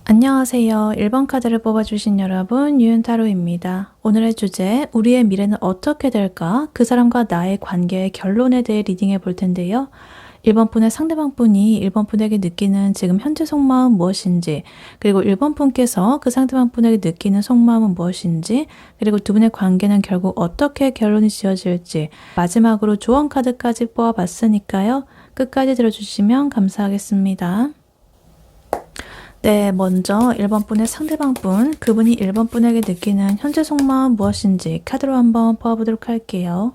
안녕하세요. 1번 카드를 뽑아주신 여러분, 유은타로입니다. 오늘의 주제, 우리의 미래는 어떻게 될까? 그 사람과 나의 관계의 결론에 대해 리딩해 볼 텐데요. 1번 분의 상대방 분이 1번 분에게 느끼는 지금 현재 속마음 무엇인지, 그리고 1번 분께서 그 상대방 분에게 느끼는 속마음은 무엇인지, 그리고 두 분의 관계는 결국 어떻게 결론이 지어질지, 마지막으로 조언 카드까지 뽑아봤으니까요. 끝까지 들어주시면 감사하겠습니다. 네, 먼저 1번 분의 상대방 분, 그분이 1번 분에게 느끼는 현재 속마음 무엇인지 카드로 한번 뽑아보도록 할게요.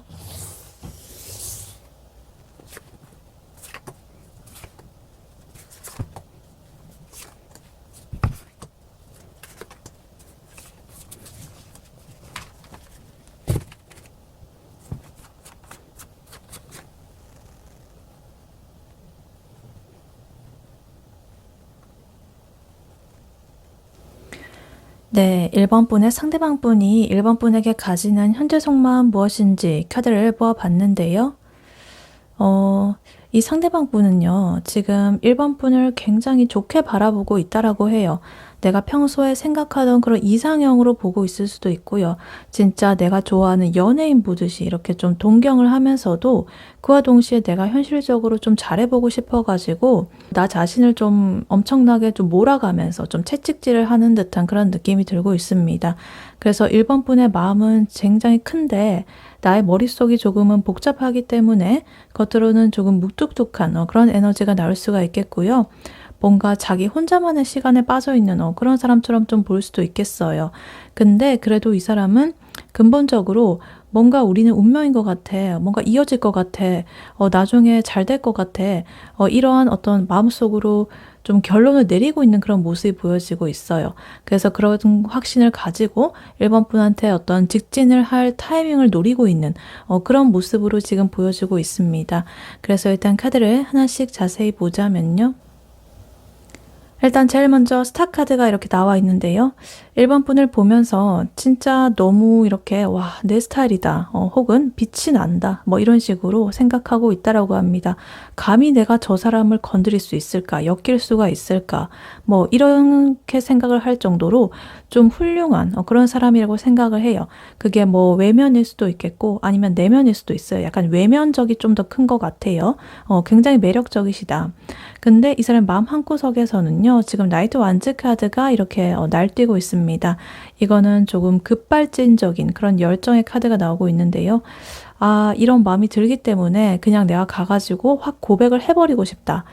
네, 1번 분의 상대방 분이 1번 분에게 가지는 현재 속마음 무엇인지 카드를 뽑아봤는데요. 이 상대방 분은요, 지금 1번 분을 굉장히 좋게 바라보고 있다라고 해요. 내가 평소에 생각하던 그런 이상형으로 보고 있을 수도 있고요. 진짜 내가 좋아하는 연예인 보듯이 이렇게 좀 동경을 하면서도 그와 동시에 내가 현실적으로 좀 잘해보고 싶어가지고 나 자신을 좀 엄청나게 좀 몰아가면서 좀 채찍질을 하는 듯한 그런 느낌이 들고 있습니다. 그래서 1번 분의 마음은 굉장히 큰데 나의 머릿속이 조금은 복잡하기 때문에 겉으로는 조금 묵뚝뚝한 그런 에너지가 나올 수가 있겠고요. 뭔가 자기 혼자만의 시간에 빠져있는 그런 사람처럼 좀 볼 수도 있겠어요. 근데 그래도 이 사람은 근본적으로 뭔가 우리는 운명인 것 같아. 뭔가 이어질 것 같아. 나중에 잘 될 것 같아. 이러한 어떤 마음속으로 좀 결론을 내리고 있는 그런 모습이 보여지고 있어요. 그래서 그런 확신을 가지고 1번 분한테 어떤 직진을 할 타이밍을 노리고 있는 그런 모습으로 지금 보여지고 있습니다. 그래서 일단 카드를 하나씩 자세히 보자면요. 일단 제일 먼저 스타 카드가 이렇게 나와 있는데요. 1번 분을 보면서 진짜 너무 이렇게 와, 내 스타일이다. 혹은 빛이 난다. 뭐 이런 식으로 생각하고 있다라고 합니다. 감히 내가 저 사람을 건드릴 수 있을까? 엮일 수가 있을까? 뭐 이렇게 생각을 할 정도로 좀 훌륭한 그런 사람이라고 생각을 해요. 그게 뭐 외면일 수도 있겠고 아니면 내면일 수도 있어요. 약간 외면적이 좀 더 큰 것 같아요. 굉장히 매력적이시다. 근데 이 사람 마음 한구석에서는요. 지금 나이트 완즈 카드가 이렇게 날뛰고 있습니다. 이거는 조금 급발진적인 그런 열정의 카드가 나오고 있는데요. 아, 이런 마음이 들기 때문에 그냥 내가 가가지고 확 고백을 해버리고 싶다.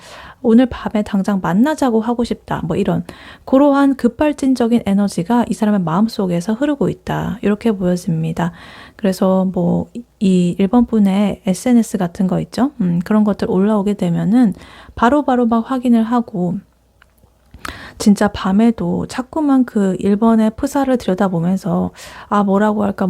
오늘 밤에 당장 만나자고 하고 싶다. 뭐 이런 그러한 급발진적인 에너지가 이 사람의 마음속에서 흐르고 있다. 이렇게 보여집니다. 그래서 뭐 이 1번 분의 SNS 같은 거 있죠? 그런 것들 올라오게 되면은 바로바로 막 확인을 하고 진짜 밤에도 자꾸만 그 1번의 프사를 들여다보면서 뭐라고 할까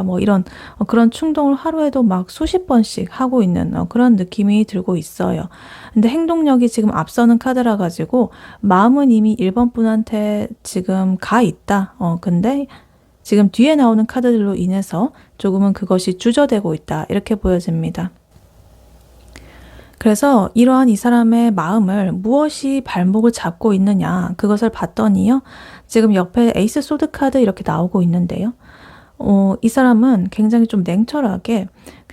뭐 이런 그런 충동을 하루에도 막 수십 번씩 하고 있는 그런 느낌이 들고 있어요. 근데 행동력이 지금 앞서는 카드라 가지고 마음은 이미 1번 분한테 지금 가 있다. 근데 지금 뒤에 나오는 카드들로 인해서 조금은 그것이 주저되고 있다. 이렇게 보여집니다. 그래서 이러한 이 사람의 마음을 무엇이 발목을 잡고 있느냐 그것을 봤더니요. 지금 옆에 에이스 소드 카드 이렇게 나오고 있는데요. 이 사람은 굉장히 좀 냉철하게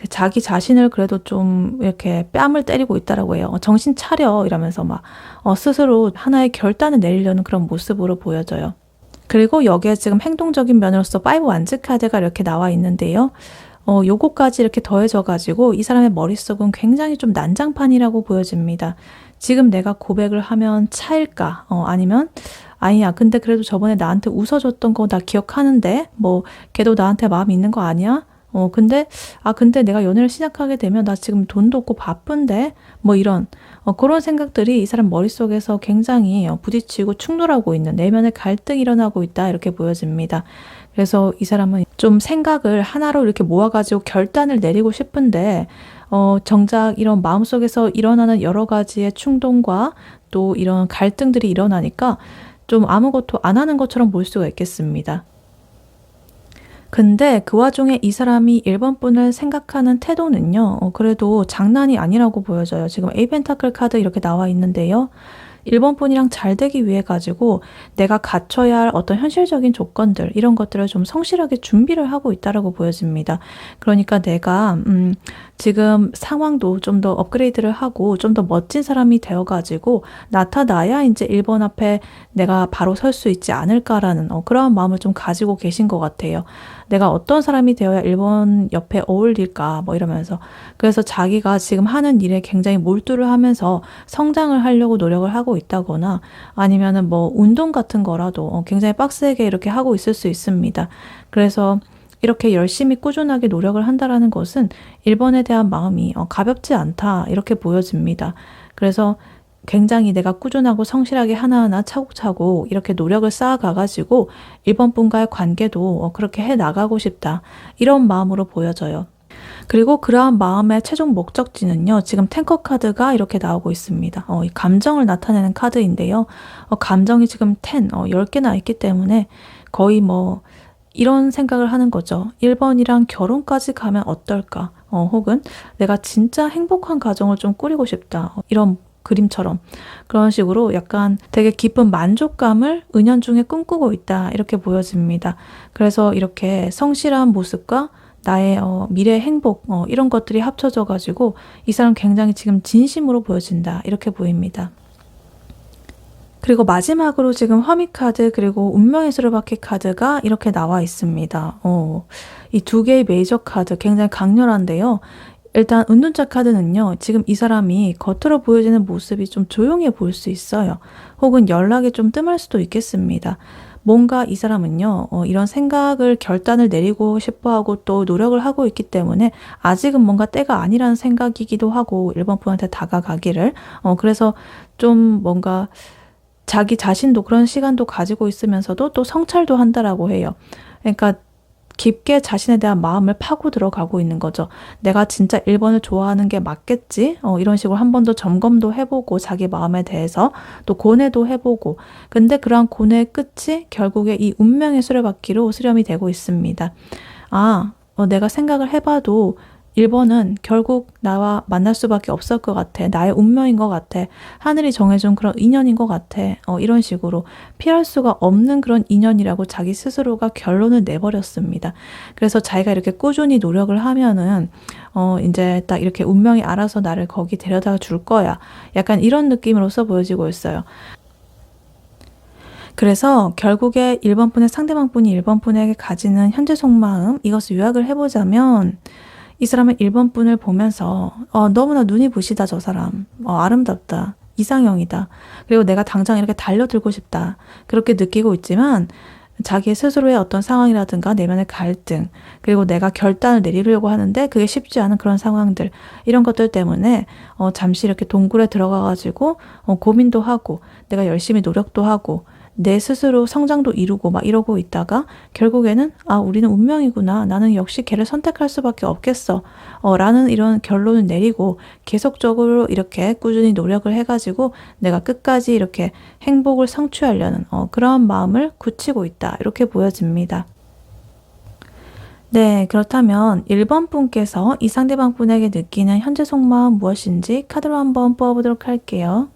자기 자신을 그래도 좀 이렇게 뺨을 때리고 있다라고 해요. 정신 차려 이러면서 막 스스로 하나의 결단을 내리려는 그런 모습으로 보여져요. 그리고 여기에 지금 행동적인 면으로서 5 완즈 카드가 이렇게 나와 있는데요. 요거까지 이렇게 더해져 가지고 이 사람의 머릿속은 굉장히 좀 난장판이라고 보여집니다. 지금 내가 고백을 하면 차일까? 아니면 아니야. 근데 그래도 저번에 나한테 웃어줬던 거 나 기억하는데 뭐 걔도 나한테 마음이 있는 거 아니야? 근데 내가 연애를 시작하게 되면 나 지금 돈도 없고 바쁜데 뭐 이런 그런 생각들이 이 사람 머릿속에서 굉장히 부딪히고 충돌하고 있는 내면의 갈등이 일어나고 있다 이렇게 보여집니다. 그래서 이 사람은 좀 생각을 하나로 이렇게 모아가지고 결단을 내리고 싶은데 정작 이런 마음속에서 일어나는 여러 가지의 충동과 또 이런 갈등들이 일어나니까 좀 아무것도 안 하는 것처럼 보일 수가 있겠습니다. 근데 그 와중에 이 사람이 1번 분을 생각하는 태도는요. 그래도 장난이 아니라고 보여져요. 지금 에이 펜타클 카드 이렇게 나와 있는데요. 1번 분이랑 잘 되기 위해 가지고 내가 갖춰야 할 어떤 현실적인 조건들 이런 것들을 좀 성실하게 준비를 하고 있다라고 보여집니다. 그러니까 내가 지금 상황도 좀 더 업그레이드를 하고 좀 더 멋진 사람이 되어 가지고 나타나야 이제 1번 앞에 내가 바로 설 수 있지 않을까라는 그러한 마음을 좀 가지고 계신 것 같아요. 내가 어떤 사람이 되어야 1번 옆에 어울릴까 뭐 이러면서 그래서 자기가 지금 하는 일에 굉장히 몰두를 하면서 성장을 하려고 노력을 하고 있다거나 아니면은 뭐 운동 같은 거라도 굉장히 빡세게 이렇게 하고 있을 수 있습니다. 그래서 이렇게 열심히 꾸준하게 노력을 한다라는 것은 1번에 대한 마음이 가볍지 않다 이렇게 보여집니다. 그래서 굉장히 내가 꾸준하고 성실하게 하나하나 차곡차곡 이렇게 노력을 쌓아가가지고 1번 분과의 관계도 그렇게 해나가고 싶다. 이런 마음으로 보여져요. 그리고 그러한 마음의 최종 목적지는요. 지금 탱커 카드가 이렇게 나오고 있습니다. 이 감정을 나타내는 카드인데요. 감정이 지금 10개나 있기 때문에 거의 뭐 이런 생각을 하는 거죠. 1번이랑 결혼까지 가면 어떨까? 혹은 내가 진짜 행복한 가정을 좀 꾸리고 싶다. 이런 그림처럼 그런 식으로 약간 되게 깊은 만족감을 은연중에 꿈꾸고 있다 이렇게 보여집니다. 그래서 이렇게 성실한 모습과 나의 미래 행복 이런 것들이 합쳐져 가지고 이 사람 굉장히 지금 진심으로 보여진다 이렇게 보입니다. 그리고 마지막으로 지금 화미 카드 그리고 운명의 수레바퀴 카드가 이렇게 나와 있습니다. 이 두 개의 메이저 카드 굉장히 강렬한데요. 일단 은둔자 카드는요. 지금 이 사람이 겉으로 보여지는 모습이 좀 조용해 보일 수 있어요. 혹은 연락이 좀 뜸할 수도 있겠습니다. 뭔가 이 사람은요. 이런 생각을 결단을 내리고 싶어하고 또 노력을 하고 있기 때문에 아직은 뭔가 때가 아니라는 생각이기도 하고 1번 분한테 다가가기를 그래서 좀 뭔가 자기 자신도 그런 시간도 가지고 있으면서도 또 성찰도 한다라고 해요. 그러니까 깊게 자신에 대한 마음을 파고 들어가고 있는 거죠. 내가 진짜 1번을 좋아하는 게 맞겠지? 이런 식으로 한 번 더 점검도 해보고 자기 마음에 대해서 또 고뇌도 해보고 근데 그러한 고뇌의 끝이 결국에 이 운명의 수레바퀴로 수렴이 되고 있습니다. 내가 생각을 해봐도 1번은 결국 나와 만날 수밖에 없을 것 같아. 나의 운명인 것 같아. 하늘이 정해준 그런 인연인 것 같아. 이런 식으로 피할 수가 없는 그런 인연이라고 자기 스스로가 결론을 내버렸습니다. 그래서 자기가 이렇게 꾸준히 노력을 하면은 이제 딱 이렇게 운명이 알아서 나를 거기 데려다 줄 거야. 약간 이런 느낌으로서 보여지고 있어요. 그래서 결국에 1번 분의 상대방 분이 1번 분에게 가지는 현재 속마음 이것을 요약을 해보자면 이 사람은 1번 분을 보면서 너무나 눈이 부시다 저 사람 아름답다 이상형이다 그리고 내가 당장 이렇게 달려들고 싶다 그렇게 느끼고 있지만 자기 스스로의 어떤 상황이라든가 내면의 갈등, 그리고 내가 결단을 내리려고 하는데 그게 쉽지 않은 그런 상황들, 이런 것들 때문에 잠시 이렇게 동굴에 들어가가지고 고민도 하고 내가 열심히 노력도 하고 내 스스로 성장도 이루고 막 이러고 있다가 결국에는 우리는 운명이구나. 나는 역시 걔를 선택할 수밖에 없겠어. 라는 이런 결론을 내리고 계속적으로 이렇게 꾸준히 노력을 해가지고 내가 끝까지 이렇게 행복을 성취하려는 그런 마음을 굳히고 있다. 이렇게 보여집니다. 네, 그렇다면 1번 분께서 이 상대방 분에게 느끼는 현재 속마음 무엇인지 카드로 한번 뽑아보도록 할게요.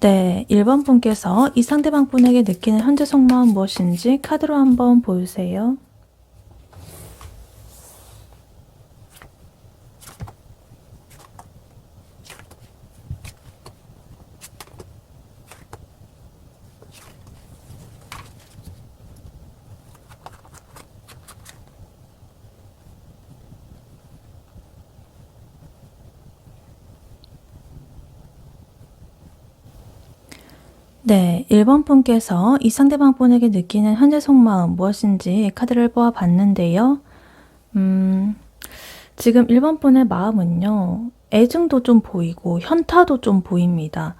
네, 1번 분께서 이 상대방 분에게 느끼는 현재 속마음 무엇인지 카드로 한번 보여주세요. 네, 1번 분께서 이 상대방 분에게 느끼는 현재 속마음 무엇인지 카드를 뽑아봤는데요. 지금 1번 분의 마음은요, 애증도 좀 보이고 현타도 좀 보입니다.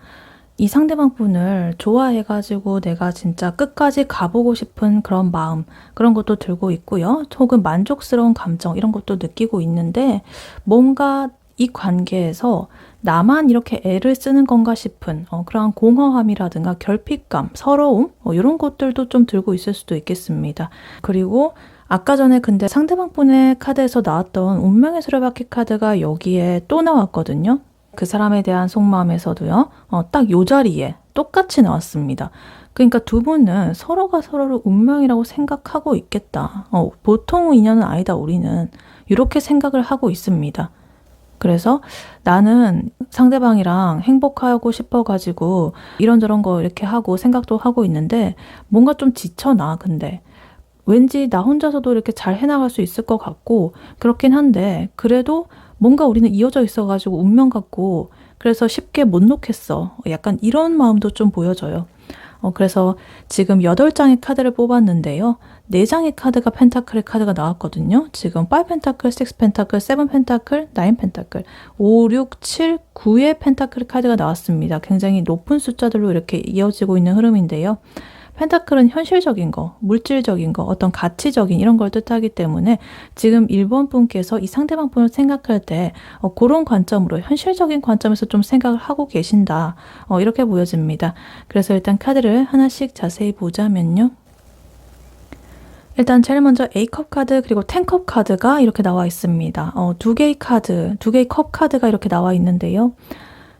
이 상대방 분을 좋아해가지고 내가 진짜 끝까지 가보고 싶은 그런 마음, 그런 것도 들고 있고요. 혹은 만족스러운 감정, 이런 것도 느끼고 있는데, 뭔가 이 관계에서 나만 이렇게 애를 쓰는 건가 싶은 그러한 공허함이라든가 결핍감, 서러움, 이런 것들도 좀 들고 있을 수도 있겠습니다. 그리고 아까 전에 근데 상대방 분의 카드에서 나왔던 운명의 수레바퀴 카드가 여기에 또 나왔거든요. 그 사람에 대한 속마음에서도요. 딱 요 자리에 똑같이 나왔습니다. 그러니까 두 분은 서로가 서로를 운명이라고 생각하고 있겠다. 보통 인연은 아니다, 우리는. 이렇게 생각을 하고 있습니다. 그래서 나는 상대방이랑 행복하고 싶어가지고 이런저런 거 이렇게 하고 생각도 하고 있는데 뭔가 좀 지쳐나, 근데. 왠지 나 혼자서도 이렇게 잘 해나갈 수 있을 것 같고 그렇긴 한데 그래도 뭔가 우리는 이어져 있어가지고 운명 같고 그래서 쉽게 못 놓겠어. 약간 이런 마음도 좀 보여져요. 그래서 지금 8장의 카드를 뽑았는데요. 4장의 카드가 펜타클의 카드가 나왔거든요. 지금 5 펜타클, 6 펜타클, 7 펜타클, 9 펜타클, 5, 6, 7, 9의 펜타클의 카드가 나왔습니다. 굉장히 높은 숫자들로 이렇게 이어지고 있는 흐름인데요. 펜타클은 현실적인 거, 물질적인 거, 어떤 가치적인 이런 걸 뜻하기 때문에 지금 1번 분께서 이 상대방 분을 생각할 때 그런 관점으로 현실적인 관점에서 좀 생각을 하고 계신다. 이렇게 보여집니다. 그래서 일단 카드를 하나씩 자세히 보자면요. 일단 제일 먼저 A컵 카드 그리고 10컵 카드가 이렇게 나와 있습니다. 두 개의 카드, 두 개의 컵 카드가 이렇게 나와 있는데요.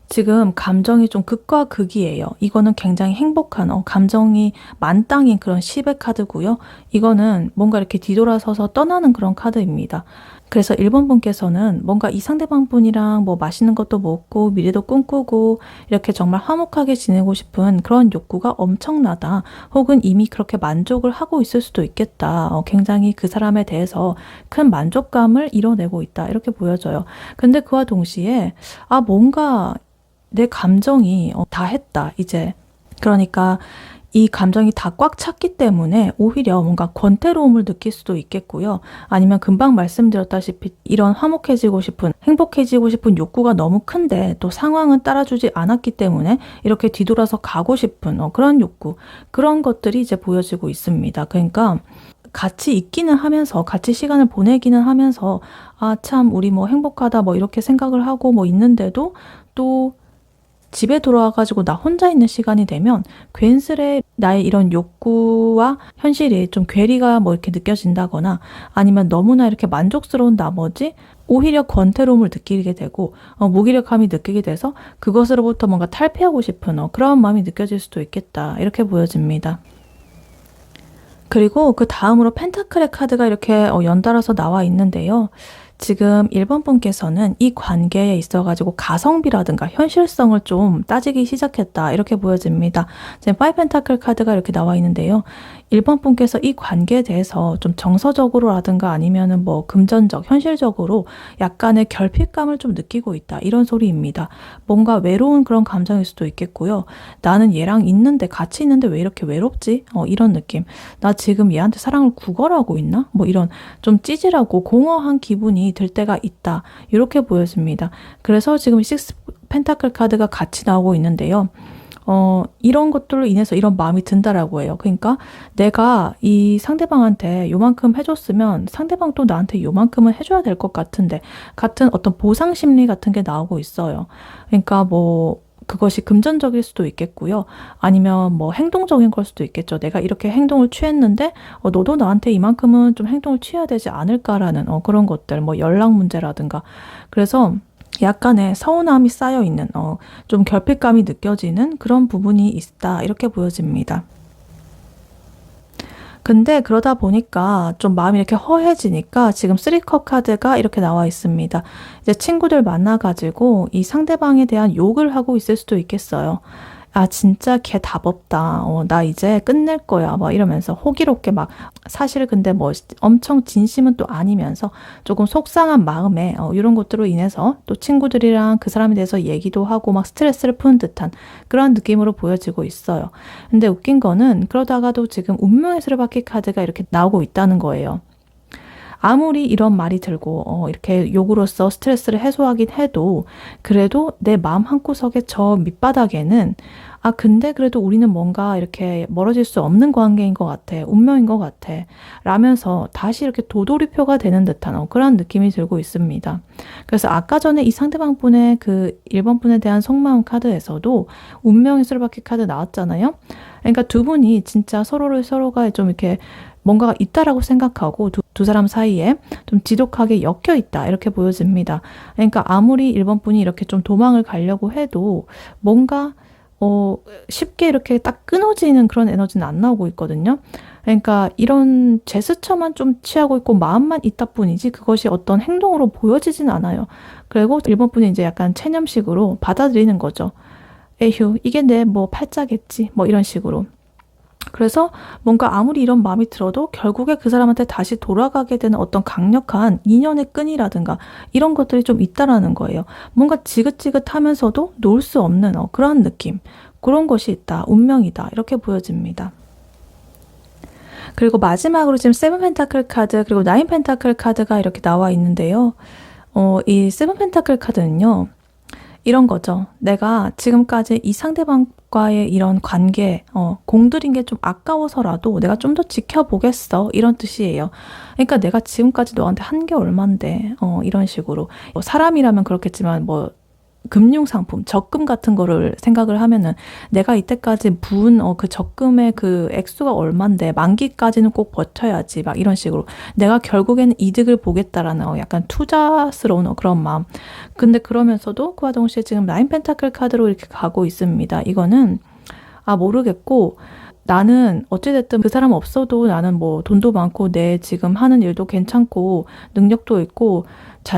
지금 감정이 좀 극과 극이에요. 이거는 굉장히 행복한 감정이 만땅인 그런 10의 카드고요. 이거는 뭔가 이렇게 뒤돌아서서 떠나는 그런 카드입니다. 그래서 1번 분께서는 뭔가 이 상대방 분이랑 뭐 맛있는 것도 먹고 미래도 꿈꾸고 이렇게 정말 화목하게 지내고 싶은 그런 욕구가 엄청나다. 혹은 이미 그렇게 만족을 하고 있을 수도 있겠다. 굉장히 그 사람에 대해서 큰 만족감을 이뤄내고 있다. 이렇게 보여져요. 근데 그와 동시에 뭔가 내 감정이 다 했다, 이제. 그러니까 이 감정이 다 꽉 찼기 때문에 오히려 뭔가 권태로움을 느낄 수도 있겠고요. 아니면 금방 말씀드렸다시피 이런 화목해지고 싶은, 행복해지고 싶은 욕구가 너무 큰데 또 상황은 따라주지 않았기 때문에 이렇게 뒤돌아서 가고 싶은 그런 욕구, 그런 것들이 이제 보여지고 있습니다. 그러니까 같이 있기는 하면서, 같이 시간을 보내기는 하면서 참 우리 뭐 행복하다 뭐 이렇게 생각을 하고 뭐 있는데도 또 집에 돌아와가지고 나 혼자 있는 시간이 되면 괜스레 나의 이런 욕구와 현실이 좀 괴리가 뭐 이렇게 느껴진다거나 아니면 너무나 이렇게 만족스러운 나머지 오히려 권태로움을 느끼게 되고 무기력함이 느끼게 돼서 그것으로부터 뭔가 탈피하고 싶은 그런 마음이 느껴질 수도 있겠다. 이렇게 보여집니다. 그리고 그 다음으로 펜타클의 카드가 이렇게 연달아서 나와 있는데요. 지금 1번 분께서는 이 관계에 있어가지고 가성비라든가 현실성을 좀 따지기 시작했다. 이렇게 보여집니다. 지금 5 펜타클 카드가 이렇게 나와 있는데요. 1번 분께서 이 관계에 대해서 좀 정서적으로라든가 아니면은 뭐 금전적, 현실적으로 약간의 결핍감을 좀 느끼고 있다. 이런 소리입니다. 뭔가 외로운 그런 감정일 수도 있겠고요. 나는 얘랑 있는데, 같이 있는데 왜 이렇게 외롭지? 이런 느낌. 나 지금 얘한테 사랑을 구걸하고 있나? 뭐 이런 좀 찌질하고 공허한 기분이 들 때가 있다. 이렇게 보여집니다. 그래서 지금 6 펜타클 카드가 같이 나오고 있는데요. 이런 것들로 인해서 이런 마음이 든다라고 해요. 그러니까 내가 이 상대방한테 요만큼 해줬으면 상대방도 나한테 요만큼은 해줘야 될 것 같은데, 같은 어떤 보상 심리 같은 게 나오고 있어요. 그러니까 뭐 그것이 금전적일 수도 있겠고요. 아니면 뭐 행동적인 걸 수도 있겠죠. 내가 이렇게 행동을 취했는데 너도 나한테 이만큼은 좀 행동을 취해야 되지 않을까라는 그런 것들, 뭐 연락 문제라든가. 그래서 약간의 서운함이 쌓여있는 좀 결핍감이 느껴지는 그런 부분이 있다. 이렇게 보여집니다. 근데 그러다 보니까 좀 마음이 이렇게 허해지니까 지금 3컵 카드가 이렇게 나와 있습니다. 이제 친구들 만나가지고 이 상대방에 대한 욕을 하고 있을 수도 있겠어요. 아, 진짜 걔 답 없다. 나 이제 끝낼 거야. 막 이러면서 호기롭게 막, 사실 근데 뭐 엄청 진심은 또 아니면서 조금 속상한 마음에 이런 것들로 인해서 또 친구들이랑 그 사람에 대해서 얘기도 하고 막 스트레스를 푸는 듯한 그런 느낌으로 보여지고 있어요. 근데 웃긴 거는 그러다가도 지금 운명의 수레바퀴 카드가 이렇게 나오고 있다는 거예요. 아무리 이런 말이 들고 이렇게 욕으로써 스트레스를 해소하긴 해도 그래도 내 마음 한구석에 저 밑바닥에는 근데 그래도 우리는 뭔가 이렇게 멀어질 수 없는 관계인 것 같아. 운명인 것 같아. 라면서 다시 이렇게 도돌이표가 되는 듯한 그런 느낌이 들고 있습니다. 그래서 아까 전에 이 상대방 분의 그 1번 분에 대한 속마음 카드에서도 운명의 수레바퀴 카드 나왔잖아요. 그러니까 두 분이 진짜 서로가 좀 이렇게 뭔가가 있다라고 생각하고 두 사람 사이에 좀 지독하게 엮여 있다. 이렇게 보여집니다. 그러니까 아무리 1번 분이 이렇게 좀 도망을 가려고 해도 뭔가 쉽게 이렇게 딱 끊어지는 그런 에너지는 안 나오고 있거든요. 그러니까 이런 제스처만 좀 취하고 있고 마음만 있다 뿐이지 그것이 어떤 행동으로 보여지진 않아요. 그리고 1번 분이 이제 약간 체념식으로 받아들이는 거죠. 에휴, 이게 내 뭐 팔자겠지. 뭐 이런 식으로. 그래서 뭔가 아무리 이런 마음이 들어도 결국에 그 사람한테 다시 돌아가게 되는 어떤 강력한 인연의 끈이라든가 이런 것들이 좀 있다라는 거예요. 뭔가 지긋지긋하면서도 놓을 수 없는 그런 느낌. 그런 것이 있다. 운명이다. 이렇게 보여집니다. 그리고 마지막으로 지금 7 펜타클 카드 그리고 9 펜타클 카드가 이렇게 나와 있는데요. 이 7 펜타클 카드는요. 이런 거죠. 내가 지금까지 이 상대방과의 이런 관계, 공들인 게 좀 아까워서라도 내가 좀 더 지켜보겠어. 이런 뜻이에요. 그러니까 내가 지금까지 너한테 한 게 얼만데, 이런 식으로. 사람이라면 그렇겠지만, 뭐, 금융상품, 적금 같은 거를 생각을 하면은 내가 이때까지 부은 그 적금의 그 액수가 얼만데 만기까지는 꼭 버텨야지 막 이런 식으로 내가 결국에는 이득을 보겠다라는 약간 투자스러운 그런 마음. 근데 그러면서도 그와 동시에 지금 9 펜타클 카드로 이렇게 가고 있습니다. 이거는 모르겠고 나는 어찌됐든 그 사람 없어도 나는 뭐 돈도 많고 내 지금 하는 일도 괜찮고 능력도 있고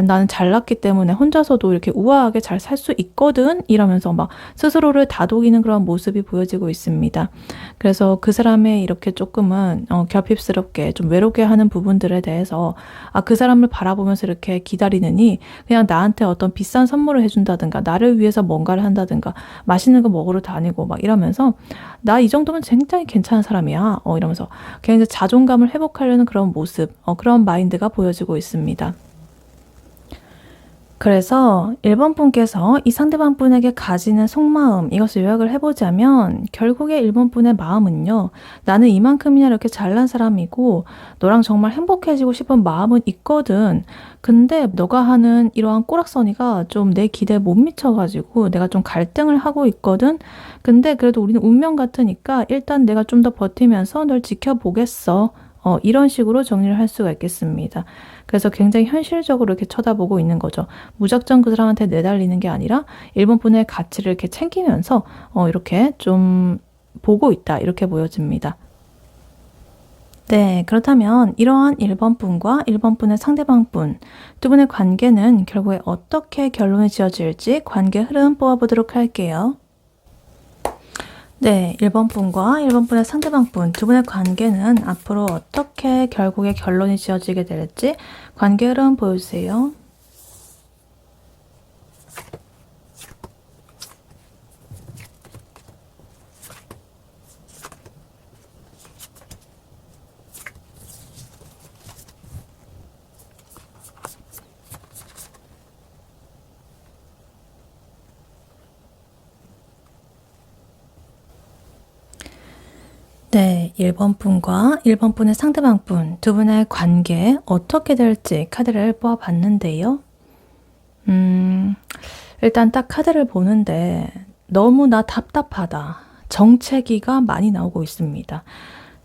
나는 잘났기 때문에 혼자서도 이렇게 우아하게 잘 살 수 있거든 이러면서 막 스스로를 다독이는 그런 모습이 보여지고 있습니다. 그래서 그 사람의 이렇게 조금은 결핍스럽게 좀 외롭게 하는 부분들에 대해서 그 사람을 바라보면서 이렇게 기다리느니 그냥 나한테 어떤 비싼 선물을 해준다든가 나를 위해서 뭔가를 한다든가 맛있는 거 먹으러 다니고 막 이러면서 나 이 정도면 굉장히 괜찮은 사람이야 이러면서 굉장히 자존감을 회복하려는 그런 모습 그런 마인드가 보여지고 있습니다. 그래서 1번 분께서 이 상대방 분에게 가지는 속마음 이것을 요약을 해보자면 결국에 1번 분의 마음은요. 나는 이만큼이나 이렇게 잘난 사람이고 너랑 정말 행복해지고 싶은 마음은 있거든. 근데 너가 하는 이러한 꼬락서니가 좀 내 기대에 못 미쳐가지고 내가 좀 갈등을 하고 있거든. 근데 그래도 우리는 운명 같으니까 일단 내가 좀 더 버티면서 널 지켜보겠어. 이런 식으로 정리를 할 수가 있겠습니다. 그래서 굉장히 현실적으로 이렇게 쳐다보고 있는 거죠. 무작정 그 사람한테 내달리는 게 아니라 1번 분의 가치를 이렇게 챙기면서 이렇게 좀 보고 있다. 이렇게 보여집니다. 네, 그렇다면 이러한 1번 분과 1번 분의 상대방 분, 두 분의 관계는 결국에 어떻게 결론이 지어질지 관계 흐름 뽑아보도록 할게요. 네, 1번 분과 1번 분의 상대방 분, 두 분의 관계는 앞으로 어떻게 결국에 결론이 지어지게 될지 관계 흐름 보여주세요. 네, 1번 분과 1번 분의 상대방 분, 두 분의 관계 어떻게 될지 카드를 뽑아봤는데요. 일단 딱 카드를 보는데 너무나 답답하다. 정체기가 많이 나오고 있습니다.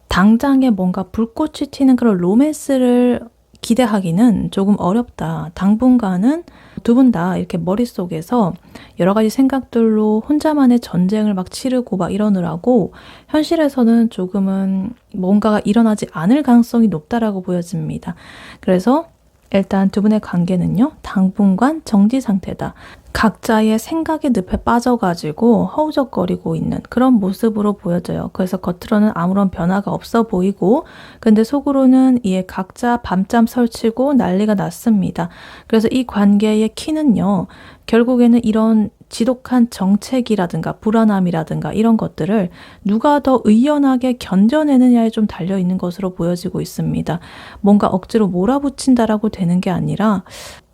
당장에 뭔가 불꽃이 튀는 그런 로맨스를 기대하기는 조금 어렵다. 당분간은 두 분 다 이렇게 머릿속에서 여러 가지 생각들로 혼자만의 전쟁을 막 치르고 막 이러느라고 현실에서는 조금은 뭔가가 일어나지 않을 가능성이 높다라고 보여집니다. 그래서 일단 두 분의 관계는요, 당분간 정지 상태다. 각자의 생각의 늪에 빠져가지고 허우적거리고 있는 그런 모습으로 보여져요. 그래서 겉으로는 아무런 변화가 없어 보이고, 근데 속으로는 이에 각자 밤잠 설치고 난리가 났습니다. 그래서 이 관계의 키는요, 결국에는 이런 지독한 정체기라든가 불안함이라든가 이런 것들을 누가 더 의연하게 견뎌내느냐에 좀 달려있는 것으로 보여지고 있습니다. 뭔가 억지로 몰아붙인다라고 되는 게 아니라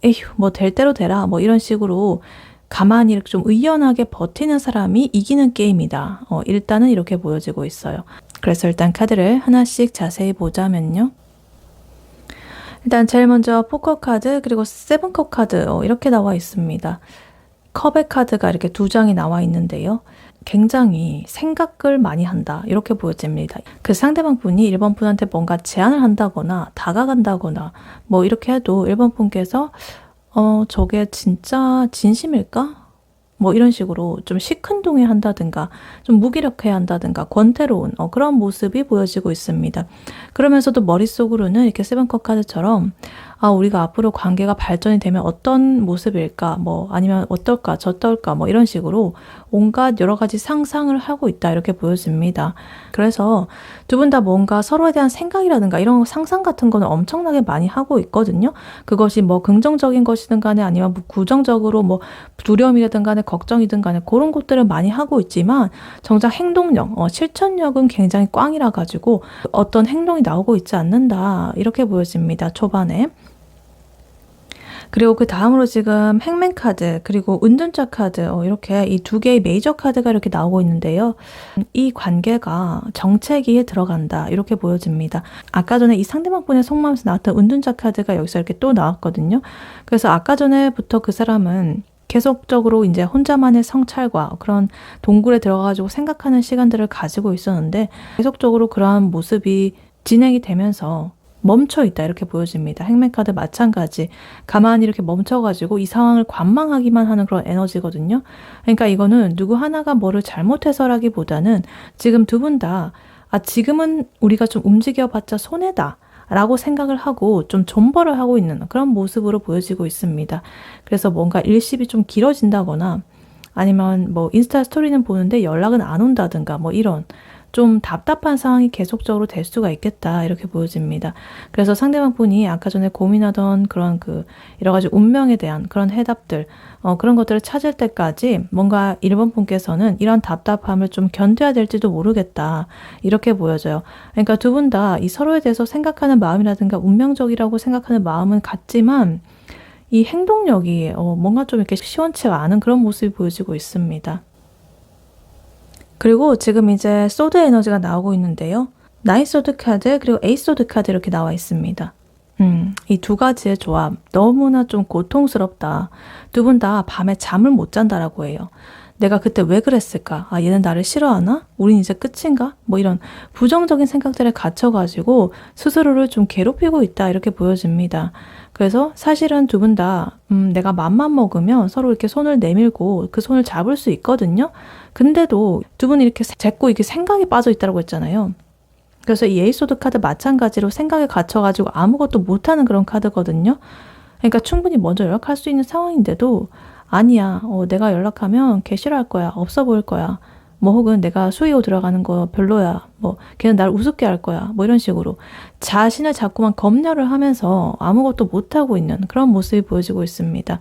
에휴 뭐 될 대로 되라 뭐 이런 식으로 가만히 이렇게 좀 의연하게 버티는 사람이 이기는 게임이다. 일단은 이렇게 보여지고 있어요. 그래서 일단 카드를 하나씩 자세히 보자면요. 일단 제일 먼저 포커 카드 그리고 세븐컵 카드 이렇게 나와 있습니다. 컵의 카드가 이렇게 두 장이 나와 있는데요. 굉장히 생각을 많이 한다 이렇게 보여집니다. 그 상대방 분이 1번 분한테 뭔가 제안을 한다거나 다가간다거나 뭐 이렇게 해도 1번 분께서 저게 진짜 진심일까? 뭐 이런 식으로 좀 시큰둥해 한다든가 좀 무기력해 한다든가 권태로운 그런 모습이 보여지고 있습니다. 그러면서도 머릿속으로는 이렇게 세븐컵 카드처럼 우리가 앞으로 관계가 발전이 되면 어떤 모습일까 뭐 아니면 어떨까 저떨까 뭐 이런 식으로 온갖 여러 가지 상상을 하고 있다 이렇게 보여집니다. 그래서 두 분 다 뭔가 서로에 대한 생각이라든가 이런 상상 같은 거는 엄청나게 많이 하고 있거든요. 그것이 뭐 긍정적인 것이든 간에 아니면 뭐 부정적으로 뭐 두려움이라든 간에 걱정이든 간에 그런 것들을 많이 하고 있지만 정작 행동력, 실천력은 굉장히 꽝이라 가지고 어떤 행동이 나오고 있지 않는다 이렇게 보여집니다. 초반에. 그리고 그 다음으로 지금 행맨 카드 그리고 은둔자 카드 이렇게 이 두 개의 메이저 카드가 이렇게 나오고 있는데요. 이 관계가 정체기에 들어간다 이렇게 보여집니다. 아까 전에 이 상대방 분의 속마음에서 나왔던 은둔자 카드가 여기서 이렇게 또 나왔거든요. 그래서 아까 전에부터 그 사람은 계속적으로 이제 혼자만의 성찰과 그런 동굴에 들어가가지고 생각하는 시간들을 가지고 있었는데 계속적으로 그러한 모습이 진행이 되면서 멈춰 있다 이렇게 보여집니다. 행맨카드 마찬가지 가만히 이렇게 멈춰가지고 이 상황을 관망하기만 하는 그런 에너지거든요. 그러니까 이거는 누구 하나가 뭐를 잘못해서라기보다는 지금 두 분 다 지금은 우리가 좀 움직여봤자 손해다 라고 생각을 하고 좀 존버를 하고 있는 그런 모습으로 보여지고 있습니다. 그래서 뭔가 일십이 좀 길어진다거나 아니면 뭐 인스타 스토리는 보는데 연락은 안 온다든가 뭐 이런 좀 답답한 상황이 계속적으로 될 수가 있겠다 이렇게 보여집니다. 그래서 상대방 분이 아까 전에 고민하던 그런 그 여러 가지 운명에 대한 그런 해답들 그런 것들을 찾을 때까지 뭔가 1번 분께서는 이런 답답함을 좀 견뎌야 될지도 모르겠다 이렇게 보여져요. 그러니까 두 분 다 이 서로에 대해서 생각하는 마음이라든가 운명적이라고 생각하는 마음은 같지만 이 행동력이 뭔가 좀 이렇게 시원치가 않은 그런 모습이 보여지고 있습니다. 그리고 지금 이제 소드 에너지가 나오고 있는데요. 나인 소드 카드 그리고 에이스 소드 카드 이렇게 나와 있습니다. 이 두 가지의 조합 너무나 좀 고통스럽다. 두 분 다 밤에 잠을 못 잔다라고 해요. 내가 그때 왜 그랬을까? 얘는 나를 싫어하나? 우린 이제 끝인가? 뭐 이런 부정적인 생각들에 갇혀가지고 스스로를 좀 괴롭히고 있다 이렇게 보여집니다. 그래서 사실은 두 분 다 내가 맘만 먹으면 서로 이렇게 손을 내밀고 그 손을 잡을 수 있거든요. 근데도 두 분이 이렇게 자꾸 이렇게 생각이 빠져 있다고 했잖아요. 그래서 이 에이소드 카드 마찬가지로 생각에 갇혀가지고 아무것도 못하는 그런 카드거든요. 그러니까 충분히 먼저 연락할 수 있는 상황인데도 아니야, 내가 연락하면 걔 싫어할 거야, 없어 보일 거야, 뭐 혹은 내가 수의호 들어가는 거 별로야, 뭐 걔는 날 우습게 할 거야, 뭐 이런 식으로 자신을 자꾸만 검열을 하면서 아무것도 못하고 있는 그런 모습이 보여지고 있습니다.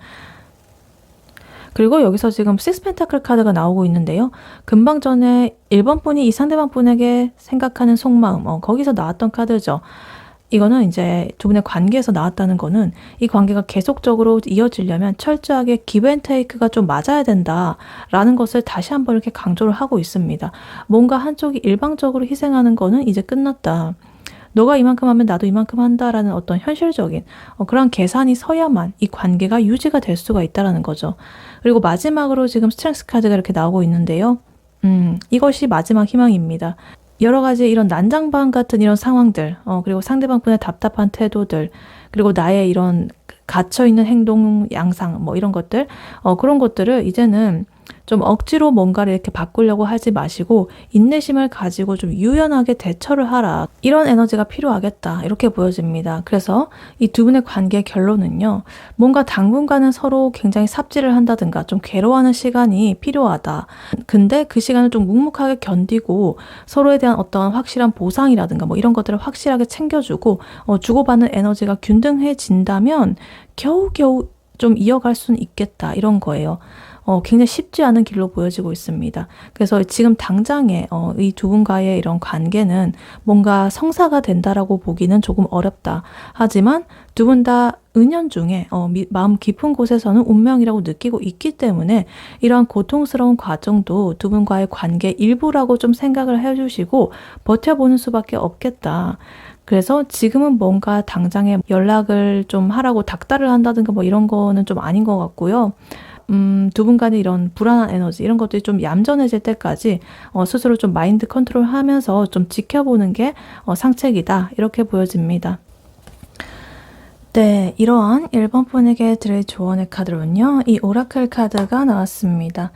그리고 여기서 지금 6펜타클 카드가 나오고 있는데요. 금방 전에 1번 분이 이 상대방 분에게 생각하는 속마음, 거기서 나왔던 카드죠. 이거는 이제 두 분의 관계에서 나왔다는 거는 이 관계가 계속적으로 이어지려면 철저하게 기브 앤 테이크가 좀 맞아야 된다라는 것을 다시 한번 이렇게 강조를 하고 있습니다. 뭔가 한쪽이 일방적으로 희생하는 거는 이제 끝났다. 너가 이만큼 하면 나도 이만큼 한다라는 어떤 현실적인 그런 계산이 서야만 이 관계가 유지가 될 수가 있다는 거죠. 그리고 마지막으로 지금 스트렝스 카드가 이렇게 나오고 있는데요. 이것이 마지막 희망입니다. 여러 가지 이런 난장판 같은 이런 상황들, 그리고 상대방 분의 답답한 태도들, 그리고 나의 이런 갇혀있는 행동 양상, 뭐 이런 것들, 그런 것들을 이제는 좀 억지로 뭔가를 이렇게 바꾸려고 하지 마시고 인내심을 가지고 좀 유연하게 대처를 하라. 이런 에너지가 필요하겠다. 이렇게 보여집니다. 그래서 이 두 분의 관계의 결론은요. 뭔가 당분간은 서로 굉장히 삽질을 한다든가 좀 괴로워하는 시간이 필요하다. 근데 그 시간을 좀 묵묵하게 견디고 서로에 대한 어떤 확실한 보상이라든가 뭐 이런 것들을 확실하게 챙겨주고 주고받는 에너지가 균등해진다면 겨우겨우 좀 이어갈 수는 있겠다. 이런 거예요. 굉장히 쉽지 않은 길로 보여지고 있습니다. 그래서 지금 당장에 이 두 분과의 이런 관계는 뭔가 성사가 된다라고 보기는 조금 어렵다. 하지만 두 분 다 은연중에 마음 깊은 곳에서는 운명이라고 느끼고 있기 때문에 이러한 고통스러운 과정도 두 분과의 관계 일부라고 좀 생각을 해주시고 버텨보는 수밖에 없겠다. 그래서 지금은 뭔가 당장에 연락을 좀 하라고 닥달을 한다든가 뭐 이런 거는 좀 아닌 것 같고요. 두 분 간의 이런 불안한 에너지 이런 것들이 좀 얌전해질 때까지 스스로 좀 마인드 컨트롤 하면서 좀 지켜보는 게 상책이다 이렇게 보여집니다. 네, 이러한 1번 분에게 드릴 조언의 카드로는요. 이 오라클 카드가 나왔습니다.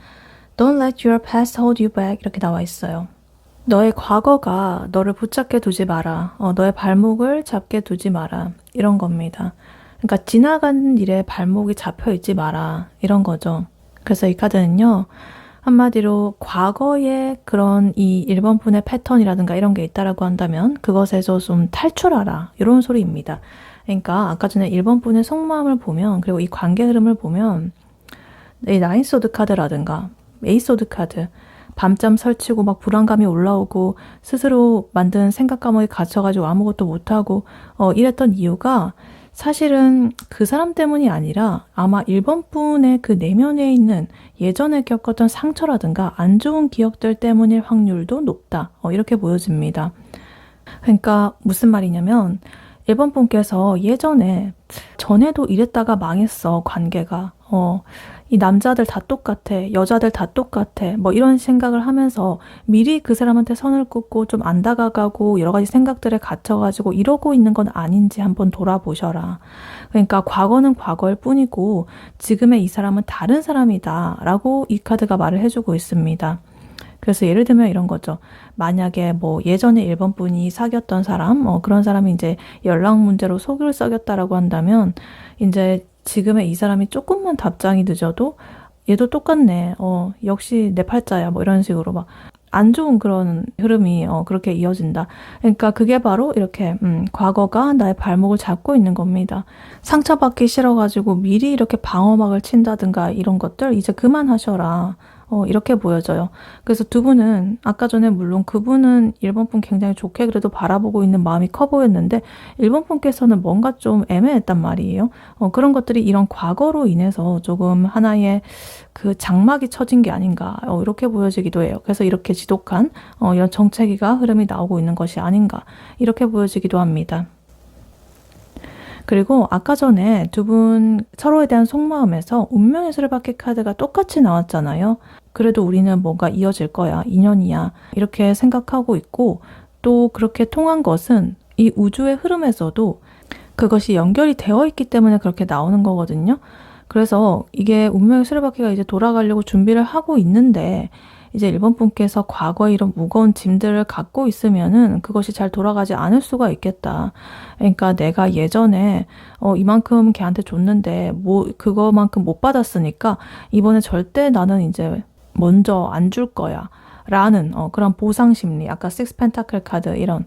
Don't let your past hold you back 이렇게 나와 있어요. 너의 과거가 너를 붙잡게 두지 마라. 너의 발목을 잡게 두지 마라. 이런 겁니다. 그러니까 지나가는 일에 발목이 잡혀 있지 마라 이런 거죠. 그래서 이 카드는요. 한마디로 과거에 그런 이 1번 분의 패턴이라든가 이런 게 있다라고 한다면 그것에서 좀 탈출하라 이런 소리입니다. 그러니까 아까 전에 1번 분의 속마음을 보면 그리고 이 관계 흐름을 보면 이 나인소드 카드라든가 에이소드 카드 밤잠 설치고 막 불안감이 올라오고 스스로 만든 생각 감옥에 갇혀가지고 아무것도 못하고 이랬던 이유가 사실은 그 사람 때문이 아니라 아마 1번 분의 그 내면에 있는 예전에 겪었던 상처라든가 안 좋은 기억들 때문일 확률도 높다. 이렇게 보여집니다. 그러니까 무슨 말이냐면 1번 분께서 예전에 전에도 이랬다가 망했어 관계가. 이 남자들 다 똑같아, 여자들 다 똑같아, 뭐 이런 생각을 하면서 미리 그 사람한테 선을 긋고 좀 안 다가가고 여러 가지 생각들에 갇혀가지고 이러고 있는 건 아닌지 한번 돌아보셔라. 그러니까 과거는 과거일 뿐이고 지금의 이 사람은 다른 사람이다 라고 이 카드가 말을 해주고 있습니다. 그래서 예를 들면 이런 거죠. 만약에 뭐 예전에 1번 분이 사귀었던 사람, 그런 사람이 이제 연락 문제로 속을 썩였다라고 한다면 이제 지금의 이 사람이 조금만 답장이 늦어도 얘도 똑같네. 역시 내 팔자야. 뭐 이런 식으로 막 안 좋은 그런 흐름이 그렇게 이어진다. 그러니까 그게 바로 이렇게 과거가 나의 발목을 잡고 있는 겁니다. 상처받기 싫어가지고 미리 이렇게 방어막을 친다든가 이런 것들 이제 그만하셔라. 이렇게 보여져요. 그래서 두 분은 아까 전에 물론 그분은 1번 분 굉장히 좋게 그래도 바라보고 있는 마음이 커 보였는데 1번 분께서는 뭔가 좀 애매했단 말이에요. 그런 것들이 이런 과거로 인해서 조금 하나의 그 장막이 쳐진 게 아닌가 이렇게 보여지기도 해요. 그래서 이렇게 지독한 이런 정체기가 흐름이 나오고 있는 것이 아닌가 이렇게 보여지기도 합니다. 그리고 아까 전에 두 분 서로에 대한 속마음에서 운명의 수레바퀴 카드가 똑같이 나왔잖아요. 그래도 우리는 뭔가 이어질 거야, 인연이야 이렇게 생각하고 있고 또 그렇게 통한 것은 이 우주의 흐름에서도 그것이 연결이 되어 있기 때문에 그렇게 나오는 거거든요. 그래서 이게 운명의 수레바퀴가 이제 돌아가려고 준비를 하고 있는데 이제 1번 분께서 과거에 이런 무거운 짐들을 갖고 있으면은 그것이 잘 돌아가지 않을 수가 있겠다. 그러니까 내가 예전에 이만큼 걔한테 줬는데 뭐 그거만큼 못 받았으니까 이번에 절대 나는 이제 먼저 안 줄 거야. 라는 그런 보상 심리. 아까 식스 펜타클 카드 이런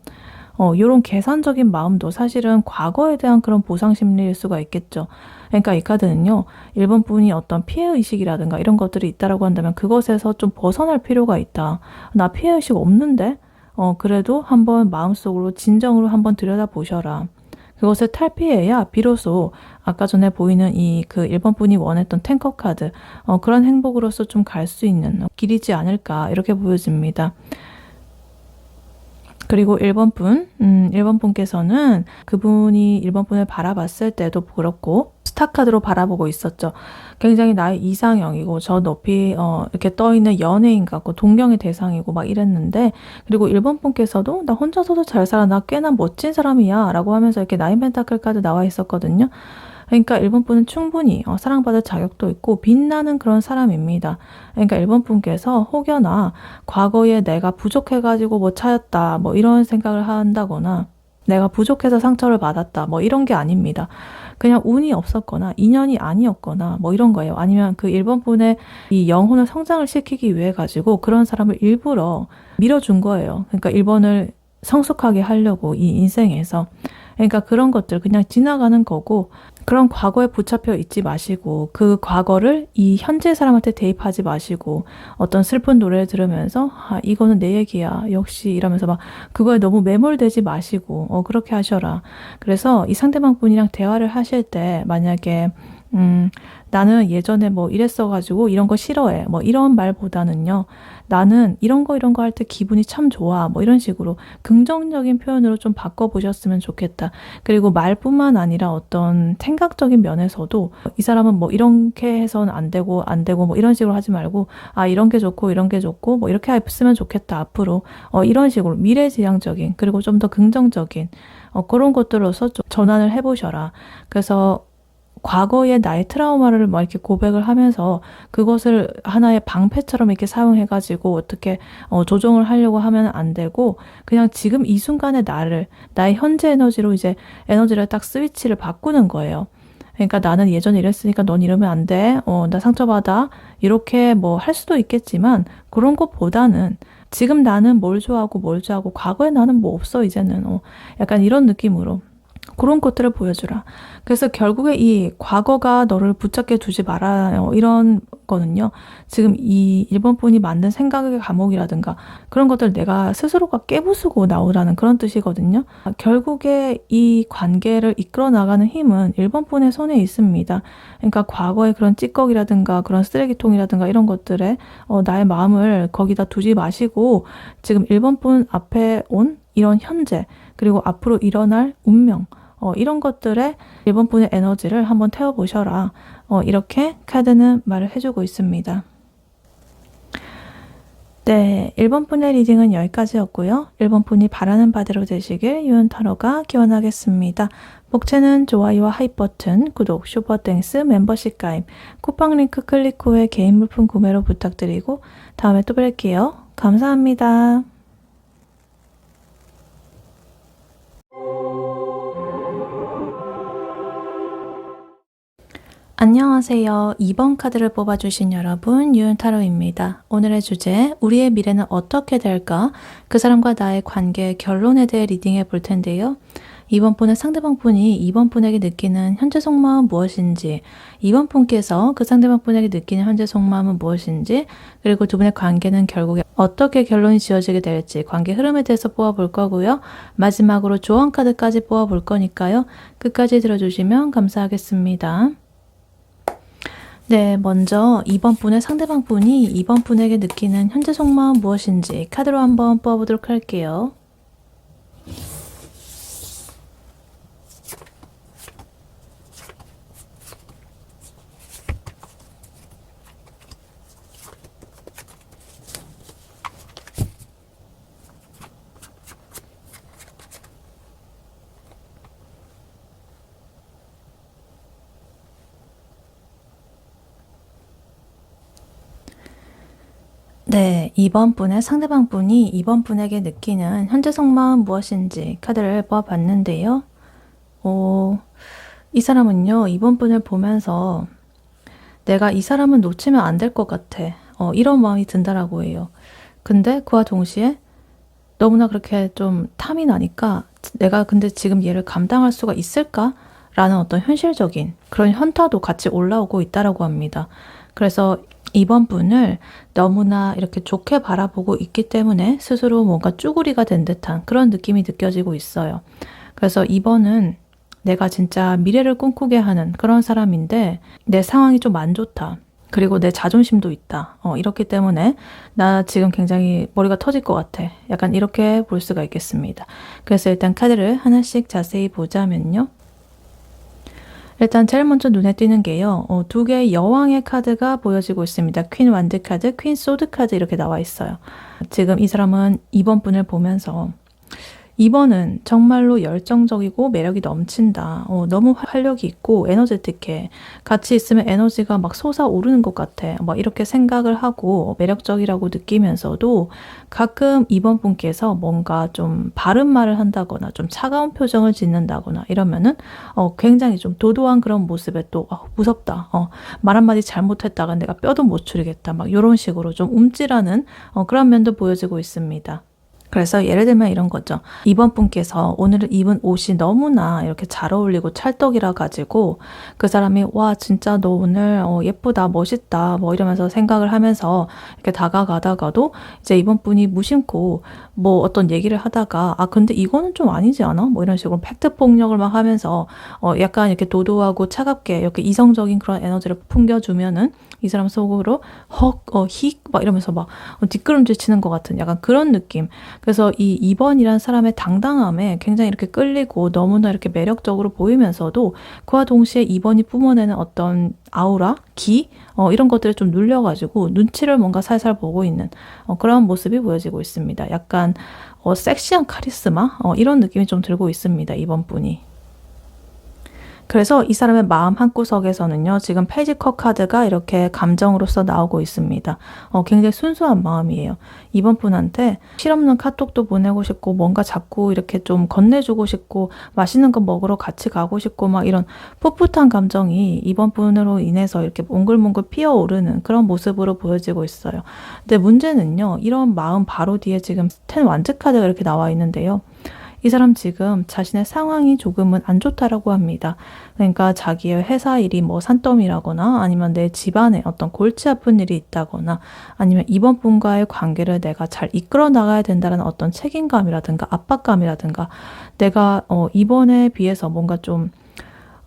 요런 계산적인 마음도 사실은 과거에 대한 그런 보상 심리일 수가 있겠죠. 그러니까 이 카드는요, 1번 분이 어떤 피해의식이라든가 이런 것들이 있다라고 한다면 그것에서 좀 벗어날 필요가 있다. 나 피해의식 없는데? 그래도 한번 마음속으로 진정으로 한번 들여다보셔라. 그것을 탈피해야 비로소 아까 전에 보이는 이 그 1번 분이 원했던 탱커 카드, 그런 행복으로서 좀 갈 수 있는 길이지 않을까, 이렇게 보여집니다. 그리고 1번 분께서는 그분이 1번 분을 바라봤을 때도 그렇고 스타카드로 바라보고 있었죠. 굉장히 나의 이상형이고 저 높이 이렇게 떠있는 연예인 같고 동경의 대상이고 막 이랬는데, 그리고 1번 분께서도 나 혼자서도 잘 살아, 나 꽤나 멋진 사람이야 라고 하면서 이렇게 나인 펜타클 카드 나와 있었거든요. 그러니까 1번 분은 충분히 사랑받을 자격도 있고 빛나는 그런 사람입니다. 그러니까 1번 분께서 혹여나 과거에 내가 부족해가지고 뭐 차였다 뭐 이런 생각을 한다거나 내가 부족해서 상처를 받았다 뭐 이런 게 아닙니다. 그냥 운이 없었거나 인연이 아니었거나 뭐 이런 거예요. 아니면 그 1번 분의 이 영혼을 성장을 시키기 위해 가지고 그런 사람을 일부러 밀어준 거예요. 그러니까 1번을 성숙하게 하려고 이 인생에서. 그러니까 그런 것들 그냥 지나가는 거고, 그런 과거에 붙잡혀 있지 마시고 그 과거를 이 현재 사람한테 대입하지 마시고 어떤 슬픈 노래를 들으면서 이거는 내 얘기야 역시 이러면서 막 그거에 너무 매몰되지 마시고 그렇게 하셔라. 그래서 이 상대방 분이랑 대화를 하실 때 만약에 나는 예전에 뭐 이랬어가지고 이런 거 싫어해 뭐 이런 말보다는요, 나는 이런 거 할 때 기분이 참 좋아 뭐 이런 식으로 긍정적인 표현으로 좀 바꿔보셨으면 좋겠다. 그리고 말뿐만 아니라 어떤 생각적인 면에서도 이 사람은 뭐 이렇게 해서는 안 되고 뭐 이런 식으로 하지 말고 이런 게 좋고 이런 게 좋고 뭐 이렇게 했으면 좋겠다 앞으로 이런 식으로 미래지향적인 그리고 좀 더 긍정적인 그런 것들로서 좀 전환을 해보셔라. 그래서 과거의 나의 트라우마를 막 이렇게 고백을 하면서 그것을 하나의 방패처럼 이렇게 사용해가지고 어떻게 조정을 하려고 하면 안 되고, 그냥 지금 이 순간의 나의 현재 에너지로 이제 에너지를 딱 스위치를 바꾸는 거예요. 그러니까 나는 예전에 이랬으니까 넌 이러면 안 돼. 나 상처받아. 이렇게 뭐 할 수도 있겠지만 그런 것보다는 지금 나는 뭘 좋아하고 과거에 나는 뭐 없어 이제는 약간 이런 느낌으로 그런 것들을 보여주라. 그래서 결국에 이 과거가 너를 붙잡게 두지 말아요. 이런 거는요, 지금 이 1번 분이 만든 생각의 감옥이라든가 그런 것들 내가 스스로가 깨부수고 나오라는 그런 뜻이거든요. 결국에 이 관계를 이끌어 나가는 힘은 1번 분의 손에 있습니다. 그러니까 과거의 그런 찌꺼기라든가 그런 쓰레기통이라든가 이런 것들에 나의 마음을 거기다 두지 마시고 지금 1번 분 앞에 온 이런 현재, 그리고 앞으로 일어날 운명, 이런 것들에 1번 분의 에너지를 한번 태워보셔라. 이렇게 카드는 말을 해주고 있습니다. 네, 1번 분의 리딩은 여기까지였고요. 1번 분이 바라는 바대로 되시길 유은타로가 기원하겠습니다. 복채는 좋아요와 하이 버튼, 구독, 슈퍼땡스, 멤버십 가입, 쿠팡 링크 클릭 후에 개인 물품 구매로 부탁드리고 다음에 또 뵐게요. 감사합니다. 안녕하세요. 2번 카드를 뽑아주신 여러분, 유은타로입니다. 오늘의 주제, 우리의 미래는 어떻게 될까? 그 사람과 나의 관계의 결론에 대해 리딩해 볼 텐데요. 2번 분의 상대방 분이 2번 분에게 느끼는 현재 속마음은 무엇인지, 2번 분께서 그 상대방 분에게 느끼는 현재 속마음은 무엇인지, 그리고 두 분의 관계는 결국에 어떻게 결론이 지어지게 될지 관계 흐름에 대해서 뽑아볼 거고요. 마지막으로 조언 카드까지 뽑아볼 거니까요. 끝까지 들어주시면 감사하겠습니다. 네, 먼저 2번 분의 상대방 분이 2번 분에게 느끼는 현재 속마음 무엇인지 카드로 한번 뽑아보도록 할게요. 네, 2번 분의 상대방 분이 2번 분에게 느끼는 현재 속마음 무엇인지 카드를 뽑아봤는데요. 이 사람은요, 2번 분을 보면서 내가 이 사람은 놓치면 안 될 것 같아. 이런 마음이 든다라고 해요. 근데 그와 동시에 너무나 그렇게 좀 탐이 나니까 내가 근데 지금 얘를 감당할 수가 있을까? 라는 어떤 현실적인 그런 현타도 같이 올라오고 있다라고 합니다. 그래서 이번 분을 너무나 이렇게 좋게 바라보고 있기 때문에 스스로 뭔가 쭈구리가 된 듯한 그런 느낌이 느껴지고 있어요. 그래서 이번은 내가 진짜 미래를 꿈꾸게 하는 그런 사람인데 내 상황이 좀 안 좋다. 그리고 내 자존심도 있다. 이렇기 때문에 나 지금 굉장히 머리가 터질 것 같아. 약간 이렇게 볼 수가 있겠습니다. 그래서 일단 카드를 하나씩 자세히 보자면요. 일단 제일 먼저 눈에 띄는 게요. 두 개의 여왕의 카드가 보여지고 있습니다. 퀸 완드 카드, 퀸 소드 카드 이렇게 나와 있어요. 지금 이 사람은 2번 분을 보면서 2번은 정말로 열정적이고 매력이 넘친다. 너무 활력이 있고 에너제틱해. 같이 있으면 에너지가 막 솟아오르는 것 같아. 막 이렇게 생각을 하고 매력적이라고 느끼면서도 가끔 2번 분께서 뭔가 좀 바른 말을 한다거나 좀 차가운 표정을 짓는다거나 이러면은 굉장히 좀 도도한 그런 모습에 또 무섭다. 말 한마디 잘못했다가 내가 뼈도 못 추리겠다. 막 이런 식으로 좀 움찔하는 그런 면도 보여지고 있습니다. 그래서 예를 들면 이런 거죠. 2번 분께서 오늘 입은 옷이 너무나 이렇게 잘 어울리고 찰떡이라 가지고 그 사람이 와 진짜 너 오늘 예쁘다 멋있다 뭐 이러면서 생각을 하면서 이렇게 다가가다가도 이제 2번 분이 무심코 뭐 어떤 얘기를 하다가 근데 이거는 좀 아니지 않아? 뭐 이런 식으로 팩트 폭력을 막 하면서 약간 이렇게 도도하고 차갑게 이렇게 이성적인 그런 에너지를 풍겨주면은 이 사람 속으로 힉 막 이러면서 막 뒷걸음질 치는 것 같은 약간 그런 느낌. 그래서 이 2번이란 사람의 당당함에 굉장히 이렇게 끌리고 너무나 이렇게 매력적으로 보이면서도 그와 동시에 2번이 뿜어내는 어떤 아우라, 기 이런 것들을 좀 눌려가지고 눈치를 뭔가 살살 보고 있는 그런 모습이 보여지고 있습니다. 약간 섹시한 카리스마 이런 느낌이 좀 들고 있습니다. 2번 분이. 그래서 이 사람의 마음 한구석에서는요. 지금 페이지 컵 카드가 이렇게 감정으로서 나오고 있습니다. 굉장히 순수한 마음이에요. 이번 분한테 실없는 카톡도 보내고 싶고 뭔가 자꾸 이렇게 좀 건네주고 싶고 맛있는 거 먹으러 같이 가고 싶고 막 이런 풋풋한 감정이 이번 분으로 인해서 이렇게 몽글몽글 피어오르는 그런 모습으로 보여지고 있어요. 근데 문제는요. 이런 마음 바로 뒤에 지금 텐 완즈 카드가 이렇게 나와 있는데요. 이 사람 지금 자신의 상황이 조금은 안 좋다라고 합니다. 그러니까 자기의 회사 일이 뭐 산더미라거나 아니면 내 집안에 어떤 골치 아픈 일이 있다거나 아니면 이번 분과의 관계를 내가 잘 이끌어 나가야 된다는 어떤 책임감이라든가 압박감이라든가 내가 이번에 비해서 뭔가 좀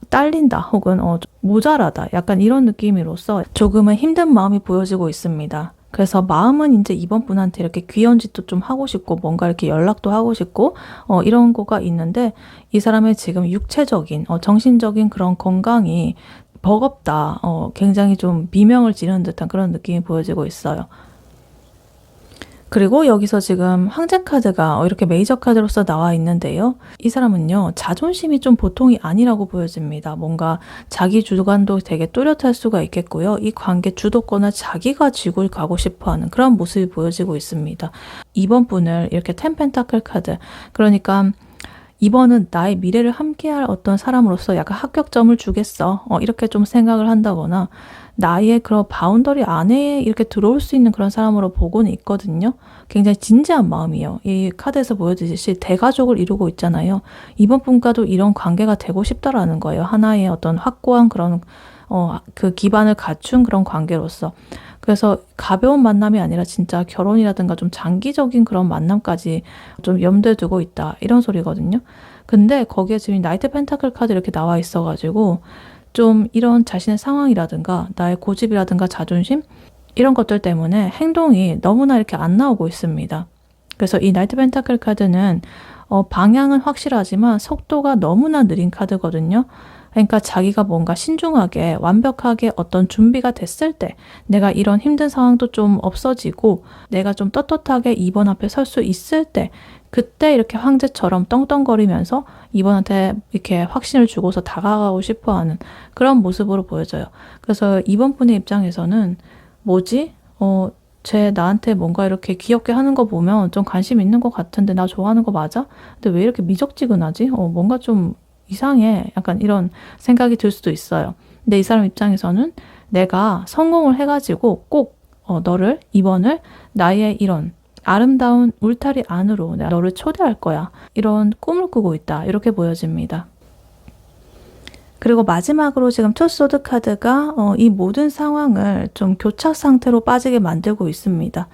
딸린다 혹은 모자라다 약간 이런 느낌으로써 조금은 힘든 마음이 보여지고 있습니다. 그래서 마음은 이제 이번 분한테 이렇게 귀여운 짓도 좀 하고 싶고 뭔가 이렇게 연락도 하고 싶고 이런 거가 있는데 이 사람의 지금 육체적인 정신적인 그런 건강이 버겁다. 굉장히 좀 비명을 지르는 듯한 그런 느낌이 보여지고 있어요. 그리고 여기서 지금 황제 카드가 이렇게 메이저 카드로서 나와 있는데요. 이 사람은요. 자존심이 좀 보통이 아니라고 보여집니다. 뭔가 자기 주관도 되게 뚜렷할 수가 있겠고요. 이 관계 주도권을 자기가 쥐고 가고 싶어하는 그런 모습이 보여지고 있습니다. 2번 분을 이렇게 텐 펜타클 카드 그러니까 이번은 나의 미래를 함께할 어떤 사람으로서 약간 합격점을 주겠어. 이렇게 좀 생각을 한다거나 나의 그런 바운더리 안에 이렇게 들어올 수 있는 그런 사람으로 보고는 있거든요. 굉장히 진지한 마음이에요. 이 카드에서 보여주듯이 대가족을 이루고 있잖아요. 이번 분과도 이런 관계가 되고 싶다라는 거예요. 하나의 어떤 확고한 그런 그 기반을 갖춘 그런 관계로서. 그래서 가벼운 만남이 아니라 진짜 결혼이라든가 좀 장기적인 그런 만남까지 좀 염두에 두고 있다. 이런 소리거든요. 근데 거기에 지금 나이트 펜타클 카드 이렇게 나와 있어가지고 좀 이런 자신의 상황이라든가 나의 고집이라든가 자존심 이런 것들 때문에 행동이 너무나 이렇게 안 나오고 있습니다. 그래서 이 나이트 펜타클 카드는 방향은 확실하지만 속도가 너무나 느린 카드거든요. 그러니까 자기가 뭔가 신중하게 완벽하게 어떤 준비가 됐을 때 내가 이런 힘든 상황도 좀 없어지고 내가 좀 떳떳하게 이번 앞에 설 수 있을 때 그때 이렇게 황제처럼 떵떵거리면서 이번한테 이렇게 확신을 주고서 다가가고 싶어하는 그런 모습으로 보여져요. 그래서 이번 분의 입장에서는 뭐지? 쟤 나한테 뭔가 이렇게 귀엽게 하는 거 보면 좀 관심 있는 것 같은데 나 좋아하는 거 맞아? 근데 왜 이렇게 미적지근하지? 뭔가 좀 이상해. 약간 이런 생각이 들 수도 있어요. 근데 이 사람 입장에서는 내가 성공을 해가지고 꼭 너를, 이번을 나의 이런 아름다운 울타리 안으로 내가 너를 초대할 거야. 이런 꿈을 꾸고 있다. 이렇게 보여집니다. 그리고 마지막으로 지금 투소드 카드가 이 모든 상황을 좀 교착 상태로 빠지게 만들고 있습니다.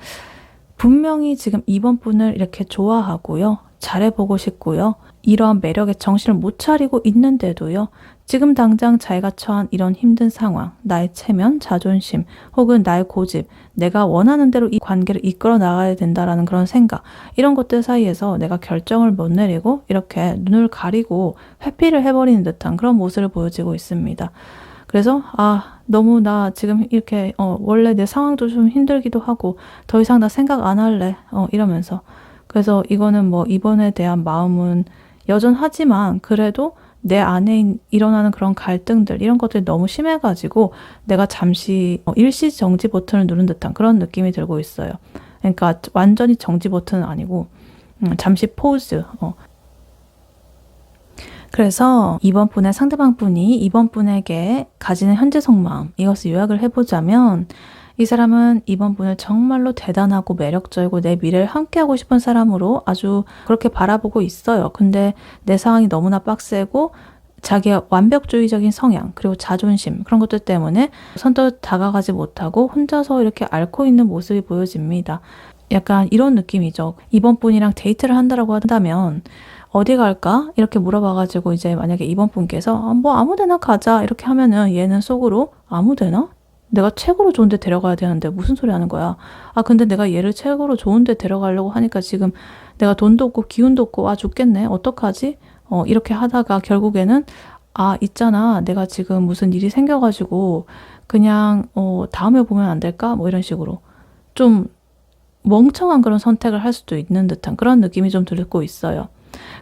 분명히 지금 이번 분을 이렇게 좋아하고요. 잘해보고 싶고요. 이러한 매력에 정신을 못 차리고 있는데도요. 지금 당장 자기가 처한 이런 힘든 상황, 나의 체면, 자존심, 혹은 나의 고집, 내가 원하는 대로 이 관계를 이끌어 나가야 된다라는 그런 생각, 이런 것들 사이에서 내가 결정을 못 내리고 이렇게 눈을 가리고 회피를 해버리는 듯한 그런 모습을 보여지고 있습니다. 그래서 너무 나 지금 이렇게 원래 내 상황도 좀 힘들기도 하고 더 이상 나 생각 안 할래 이러면서. 그래서 이거는 뭐 이번에 대한 마음은 여전하지만 그래도 내 안에 일어나는 그런 갈등들 이런 것들이 너무 심해가지고 내가 잠시 일시 정지 버튼을 누른 듯한 그런 느낌이 들고 있어요. 그러니까 완전히 정지 버튼은 아니고 잠시 포즈. 그래서 이번 분의 상대방 분이 이번 분에게 가지는 현재 속마음, 이것을 요약을 해보자면 이 사람은 이번 분을 정말로 대단하고 매력적이고 내 미래를 함께하고 싶은 사람으로 아주 그렇게 바라보고 있어요. 근데 내 상황이 너무나 빡세고 자기의 완벽주의적인 성향 그리고 자존심 그런 것들 때문에 선뜻 다가가지 못하고 혼자서 이렇게 앓고 있는 모습이 보여집니다. 약간 이런 느낌이죠. 이번 분이랑 데이트를 한다고 한다면 어디 갈까? 이렇게 물어봐가지고 이제 만약에 이번 분께서 뭐 아무 데나 가자 이렇게 하면은 얘는 속으로 아무 데나? 내가 최고로 좋은 데 데려가야 되는데 무슨 소리 하는 거야? 근데 내가 얘를 최고로 좋은 데 데려가려고 하니까 지금 내가 돈도 없고 기운도 없고 죽겠네. 어떡하지? 이렇게 하다가 결국에는 있잖아. 내가 지금 무슨 일이 생겨가지고 그냥 다음에 보면 안 될까? 뭐 이런 식으로 좀 멍청한 그런 선택을 할 수도 있는 듯한 그런 느낌이 좀 들고 있어요.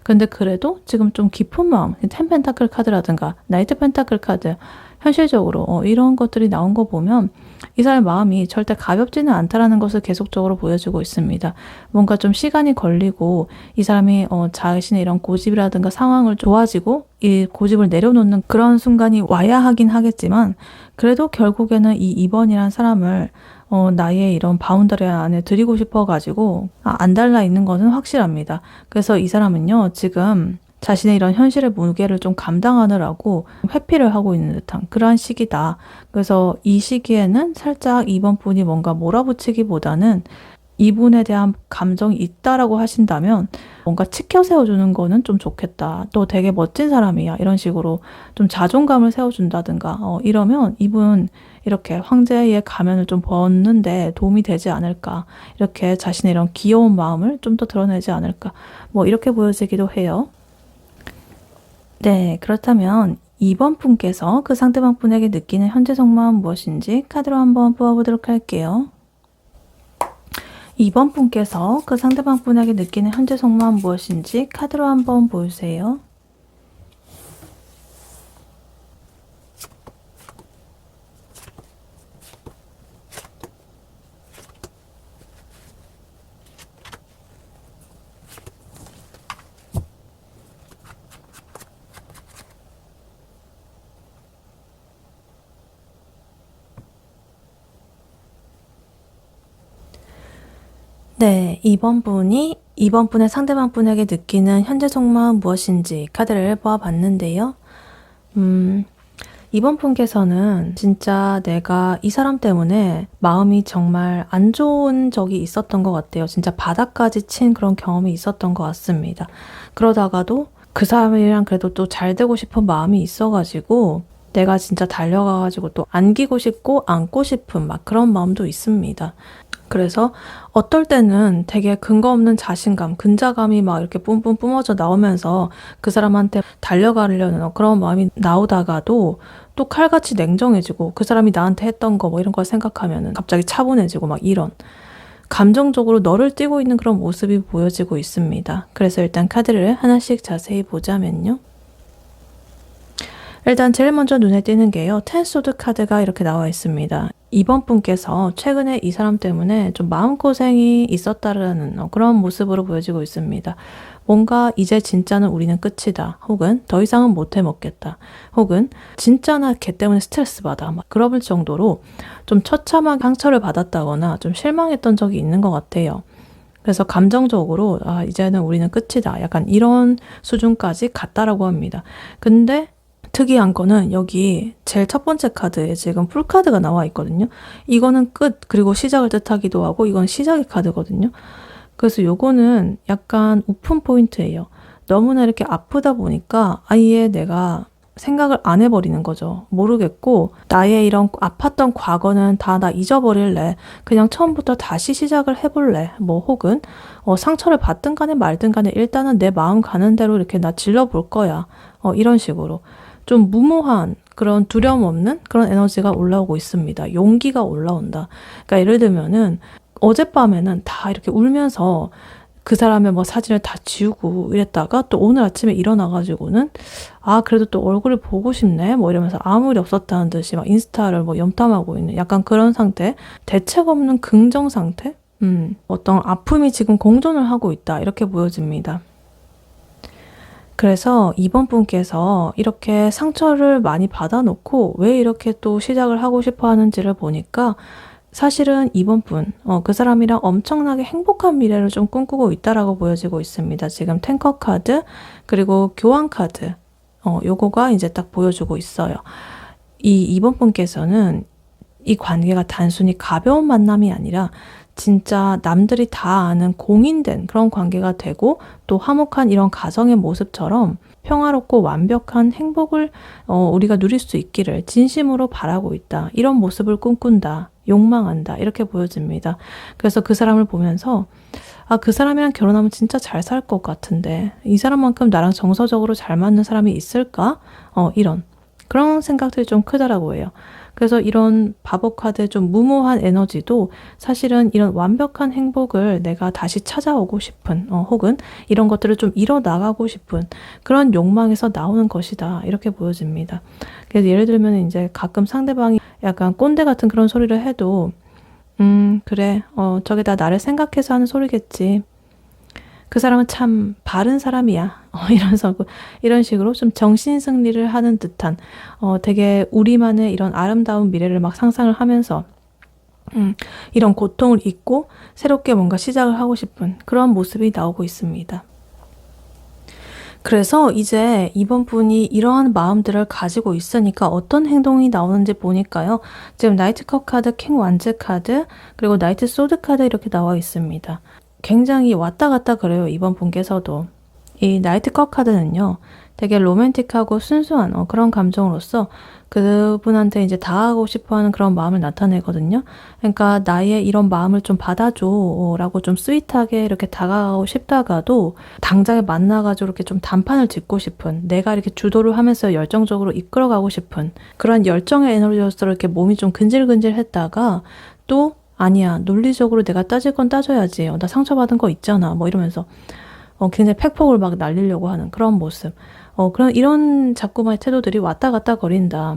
근데 그래도 지금 좀 깊은 마음, 텐 펜타클 카드라든가 나이트 펜타클 카드 현실적으로 이런 것들이 나온 거 보면 이 사람의 마음이 절대 가볍지는 않다라는 것을 계속적으로 보여주고 있습니다. 뭔가 좀 시간이 걸리고 이 사람이 자신의 이런 고집이라든가 상황을 좋아지고 이 고집을 내려놓는 그런 순간이 와야 하긴 하겠지만 그래도 결국에는 이 2번이라는 사람을 나의 이런 바운더리 안에 들이고 싶어가지고 안 달라 있는 거는 확실합니다. 그래서 이 사람은요 지금 자신의 이런 현실의 무게를 좀 감당하느라고 회피를 하고 있는 듯한 그러한 시기다. 그래서 이 시기에는 살짝 이번 분이 뭔가 몰아붙이기보다는 이분에 대한 감정이 있다라고 하신다면 뭔가 치켜 세워주는 거는 좀 좋겠다. 또 되게 멋진 사람이야. 이런 식으로 좀 자존감을 세워준다든가 이러면 이분 이렇게 황제의 가면을 좀 벗는데 도움이 되지 않을까. 이렇게 자신의 이런 귀여운 마음을 좀 더 드러내지 않을까. 뭐 이렇게 보여지기도 해요. 네, 그렇다면 2번 분께서 그 상대방 분에게 느끼는 현재 속마음 무엇인지 카드로 한번 뽑아보도록 할게요. 2번 분께서 그 상대방 분에게 느끼는 현재 속마음 무엇인지 카드로 한번 보여주세요. 네, 2번 분의 상대방 분에게 느끼는 현재 속마음 무엇인지 카드를 보아봤는데요. 2번 분께서는 진짜 내가 이 사람 때문에 마음이 정말 안 좋은 적이 있었던 것 같아요. 진짜 바닥까지 친 그런 경험이 있었던 것 같습니다. 그러다가도 그 사람이랑 그래도 또 잘 되고 싶은 마음이 있어가지고 내가 진짜 달려가가지고 또 안기고 싶고 안고 싶은 막 그런 마음도 있습니다. 그래서 어떨 때는 되게 근거 없는 자신감, 근자감이 막 이렇게 뿜뿜 뿜어져 나오면서 그 사람한테 달려가려는 그런 마음이 나오다가도 또 칼같이 냉정해지고 그 사람이 나한테 했던 거 뭐 이런 걸 생각하면은 갑자기 차분해지고 막 이런 감정적으로 너를 띄고 있는 그런 모습이 보여지고 있습니다. 그래서 일단 카드를 하나씩 자세히 보자면요. 일단 제일 먼저 눈에 띄는 게요. 텐소드 카드가 이렇게 나와 있습니다. 이번 분께서 최근에 이 사람 때문에 좀 마음고생이 있었다라는 그런 모습으로 보여지고 있습니다. 뭔가 이제 진짜는 우리는 끝이다. 혹은 더 이상은 못 해먹겠다. 혹은 진짜 나 걔 때문에 스트레스 받아. 막 그럴 정도로 좀 처참하게 상처를 받았다거나 좀 실망했던 적이 있는 것 같아요. 그래서 감정적으로 이제는 우리는 끝이다. 약간 이런 수준까지 갔다라고 합니다. 근데 특이한 거는 여기 제일 첫 번째 카드에 지금 풀카드가 나와 있거든요. 이거는 끝, 그리고 시작을 뜻하기도 하고 이건 시작의 카드거든요. 그래서 요거는 약간 오픈 포인트예요. 너무나 이렇게 아프다 보니까 아예 내가 생각을 안 해버리는 거죠. 모르겠고 나의 이런 아팠던 과거는 다 나 잊어버릴래. 그냥 처음부터 다시 시작을 해볼래. 뭐 혹은 상처를 받든 간에 말든 간에 일단은 내 마음 가는 대로 이렇게 나 질러볼 거야. 이런 식으로. 좀 무모한 그런 두려움 없는 그런 에너지가 올라오고 있습니다. 용기가 올라온다. 그러니까 예를 들면은 어젯밤에는 다 이렇게 울면서 그 사람의 뭐 사진을 다 지우고 이랬다가 또 오늘 아침에 일어나가지고는 그래도 또 얼굴을 보고 싶네 뭐 이러면서 아무 일이 없었다는 듯이 막 인스타를 뭐 염탐하고 있는 약간 그런 상태, 대책 없는 긍정 상태, 어떤 아픔이 지금 공존을 하고 있다 이렇게 보여집니다. 그래서 이번 분께서 이렇게 상처를 많이 받아놓고 왜 이렇게 또 시작을 하고 싶어 하는지를 보니까 사실은 이번 분, 그 사람이랑 엄청나게 행복한 미래를 좀 꿈꾸고 있다라고 보여지고 있습니다. 지금 탱커 카드, 그리고 교환 카드, 요거가 이제 딱 보여주고 있어요. 이번 분께서는 이 관계가 단순히 가벼운 만남이 아니라 진짜 남들이 다 아는 공인된 그런 관계가 되고 또 화목한 이런 가정의 모습처럼 평화롭고 완벽한 행복을 우리가 누릴 수 있기를 진심으로 바라고 있다. 이런 모습을 꿈꾼다. 욕망한다. 이렇게 보여집니다. 그래서 그 사람을 보면서 그 사람이랑 결혼하면 진짜 잘 살 것 같은데 이 사람만큼 나랑 정서적으로 잘 맞는 사람이 있을까? 이런 그런 생각들이 좀 크더라고 해요. 그래서 이런 바보 카드의 좀 무모한 에너지도 사실은 이런 완벽한 행복을 내가 다시 찾아오고 싶은 혹은 이런 것들을 좀 이뤄나가고 싶은 그런 욕망에서 나오는 것이다. 이렇게 보여집니다. 그래서 예를 들면 이제 가끔 상대방이 약간 꼰대 같은 그런 소리를 해도 그래 저게 다 나를 생각해서 하는 소리겠지. 그 사람은 참 바른 사람이야. 이런 식으로 좀 정신승리를 하는 듯한 되게 우리만의 이런 아름다운 미래를 막 상상을 하면서 이런 고통을 잊고 새롭게 뭔가 시작을 하고 싶은 그런 모습이 나오고 있습니다. 그래서 이제 이번 분이 이러한 마음들을 가지고 있으니까 어떤 행동이 나오는지 보니까요. 지금 나이트 컵 카드, 킹 완즈 카드, 그리고 나이트 소드 카드 이렇게 나와 있습니다. 굉장히 왔다 갔다 그래요. 이번 분께서도. 이 나이트 컵 카드는요. 되게 로맨틱하고 순수한 그런 감정으로서 그분한테 이제 다가가고 싶어하는 그런 마음을 나타내거든요. 그러니까 나의 이런 마음을 좀 받아줘라고 좀 스윗하게 이렇게 다가가고 싶다가도 당장에 만나가지고 이렇게 좀 단판을 짓고 싶은 내가 이렇게 주도를 하면서 열정적으로 이끌어가고 싶은 그런 열정의 에너지로서 이렇게 몸이 좀 근질근질했다가 또 아니야 논리적으로 내가 따질 건 따져야지 나 상처받은 거 있잖아 뭐 이러면서 굉장히 팩폭을 막 날리려고 하는 그런 모습 이런 자꾸만의 태도들이 왔다 갔다 거린다.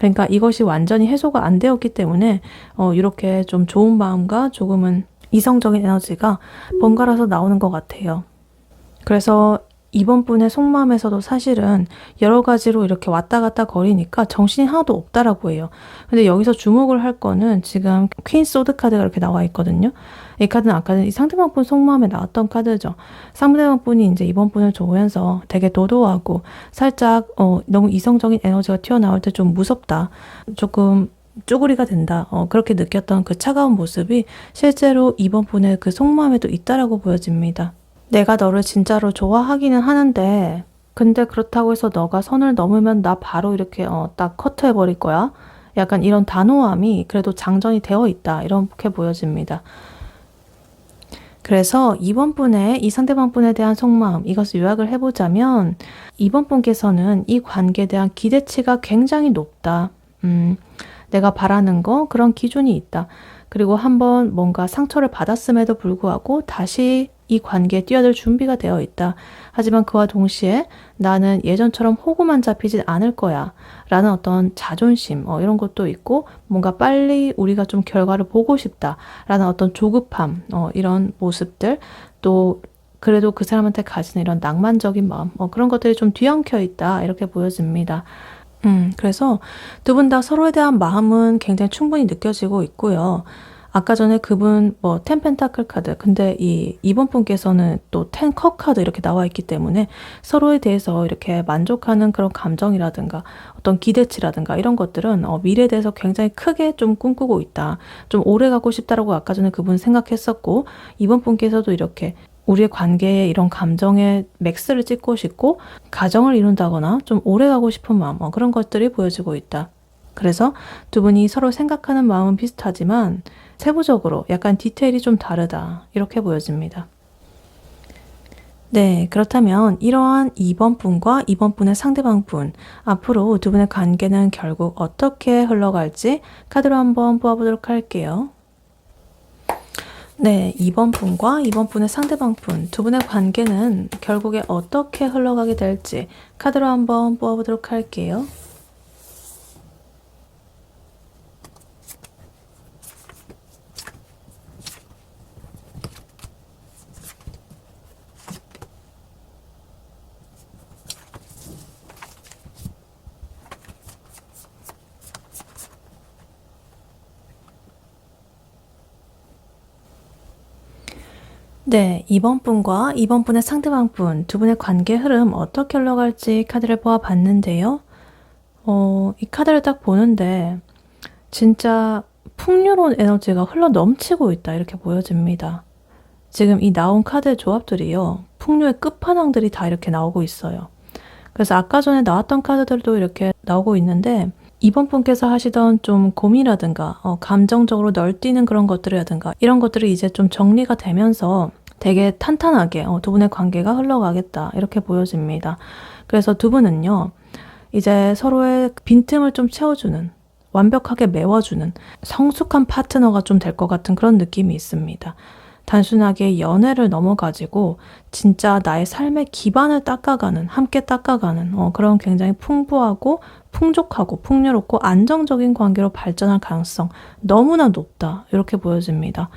그러니까 이것이 완전히 해소가 안 되었기 때문에 이렇게 좀 좋은 마음과 조금은 이성적인 에너지가 번갈아서 나오는 것 같아요. 그래서 이번 분의 속마음에서도 사실은 여러 가지로 이렇게 왔다 갔다 거리니까 정신이 하나도 없다라고 해요. 근데 여기서 주목을 할 거는 지금 퀸 소드 카드가 이렇게 나와 있거든요. 이 카드는 아까 이 상대방 분 속마음에 나왔던 카드죠. 상대방 분이 이제 이번 분을 좋아해서 되게 도도하고 살짝 너무 이성적인 에너지가 튀어나올 때 좀 무섭다. 조금 쭈구리가 된다. 그렇게 느꼈던 그 차가운 모습이 실제로 이번 분의 그 속마음에도 있다라고 보여집니다. 내가 너를 진짜로 좋아하기는 하는데 근데 그렇다고 해서 너가 선을 넘으면 나 바로 이렇게 딱 커트해버릴 거야. 약간 이런 단호함이 그래도 장전이 되어 있다. 이렇게 보여집니다. 그래서 이번 분의 이 상대방 분에 대한 속마음 이것을 요약을 해보자면 이번 분께서는 이 관계에 대한 기대치가 굉장히 높다. 내가 바라는 거 그런 기준이 있다. 그리고 한번 뭔가 상처를 받았음에도 불구하고 다시 이 관계에 뛰어들 준비가 되어 있다. 하지만 그와 동시에 나는 예전처럼 호구만 잡히진 않을 거야. 라는 어떤 자존심, 이런 것도 있고, 뭔가 빨리 우리가 좀 결과를 보고 싶다. 라는 어떤 조급함, 이런 모습들, 또 그래도 그 사람한테 가지는 이런 낭만적인 마음, 그런 것들이 좀 뒤엉켜 있다. 이렇게 보여집니다. 그래서 두 분 다 서로에 대한 마음은 굉장히 충분히 느껴지고 있고요. 아까 전에 그분 텐 펜타클 카드, 근데 이번 분께서는 또 텐 컵 카드 이렇게 나와 있기 때문에 서로에 대해서 이렇게 만족하는 그런 감정이라든가 어떤 기대치라든가 이런 것들은 미래에 대해서 굉장히 크게 좀 꿈꾸고 있다. 좀 오래 가고 싶다라고 아까 전에 그분 생각했었고, 이번 분께서도 이렇게 우리의 관계에 이런 감정에 맥스를 찍고 싶고 가정을 이룬다거나 좀 오래 가고 싶은 마음, 그런 것들이 보여지고 있다. 그래서 두 분이 서로 생각하는 마음은 비슷하지만 세부적으로 약간 디테일이 좀 다르다. 이렇게 보여집니다. 네, 그렇다면 이러한 2번 분과 2번 분의 상대방 분, 앞으로 두 분의 관계는 결국 어떻게 흘러갈지 카드로 한번 뽑아보도록 할게요. 네, 2번 분과 2번 분의 상대방 분, 두 분의 관계는 결국에 어떻게 흘러가게 될지 카드로 한번 뽑아보도록 할게요. 네, 2번 분과 2번 분의 상대방 분, 두 분의 관계 흐름 어떻게 흘러갈지 카드를 뽑아봤는데요. 이 카드를 딱 보는데 진짜 풍요로운 에너지가 흘러 넘치고 있다 이렇게 보여집니다. 지금 이 나온 카드의 조합들이요, 풍요의 끝판왕들이 다 이렇게 나오고 있어요. 그래서 아까 전에 나왔던 카드들도 이렇게 나오고 있는데, 이번 분께서 하시던 좀 고민이라든가 감정적으로 널뛰는 그런 것들이라든가 이런 것들이 이제 좀 정리가 되면서 되게 탄탄하게 두 분의 관계가 흘러가겠다 이렇게 보여집니다. 그래서 두 분은요, 이제 서로의 빈틈을 좀 채워주는, 완벽하게 메워주는 성숙한 파트너가 좀 될 것 같은 그런 느낌이 있습니다. 단순하게 연애를 넘어가지고 진짜 나의 삶의 기반을 닦아가는, 함께 닦아가는 그런 굉장히 풍부하고 풍족하고 풍요롭고 안정적인 관계로 발전할 가능성 너무나 높다 이렇게 보여집니다.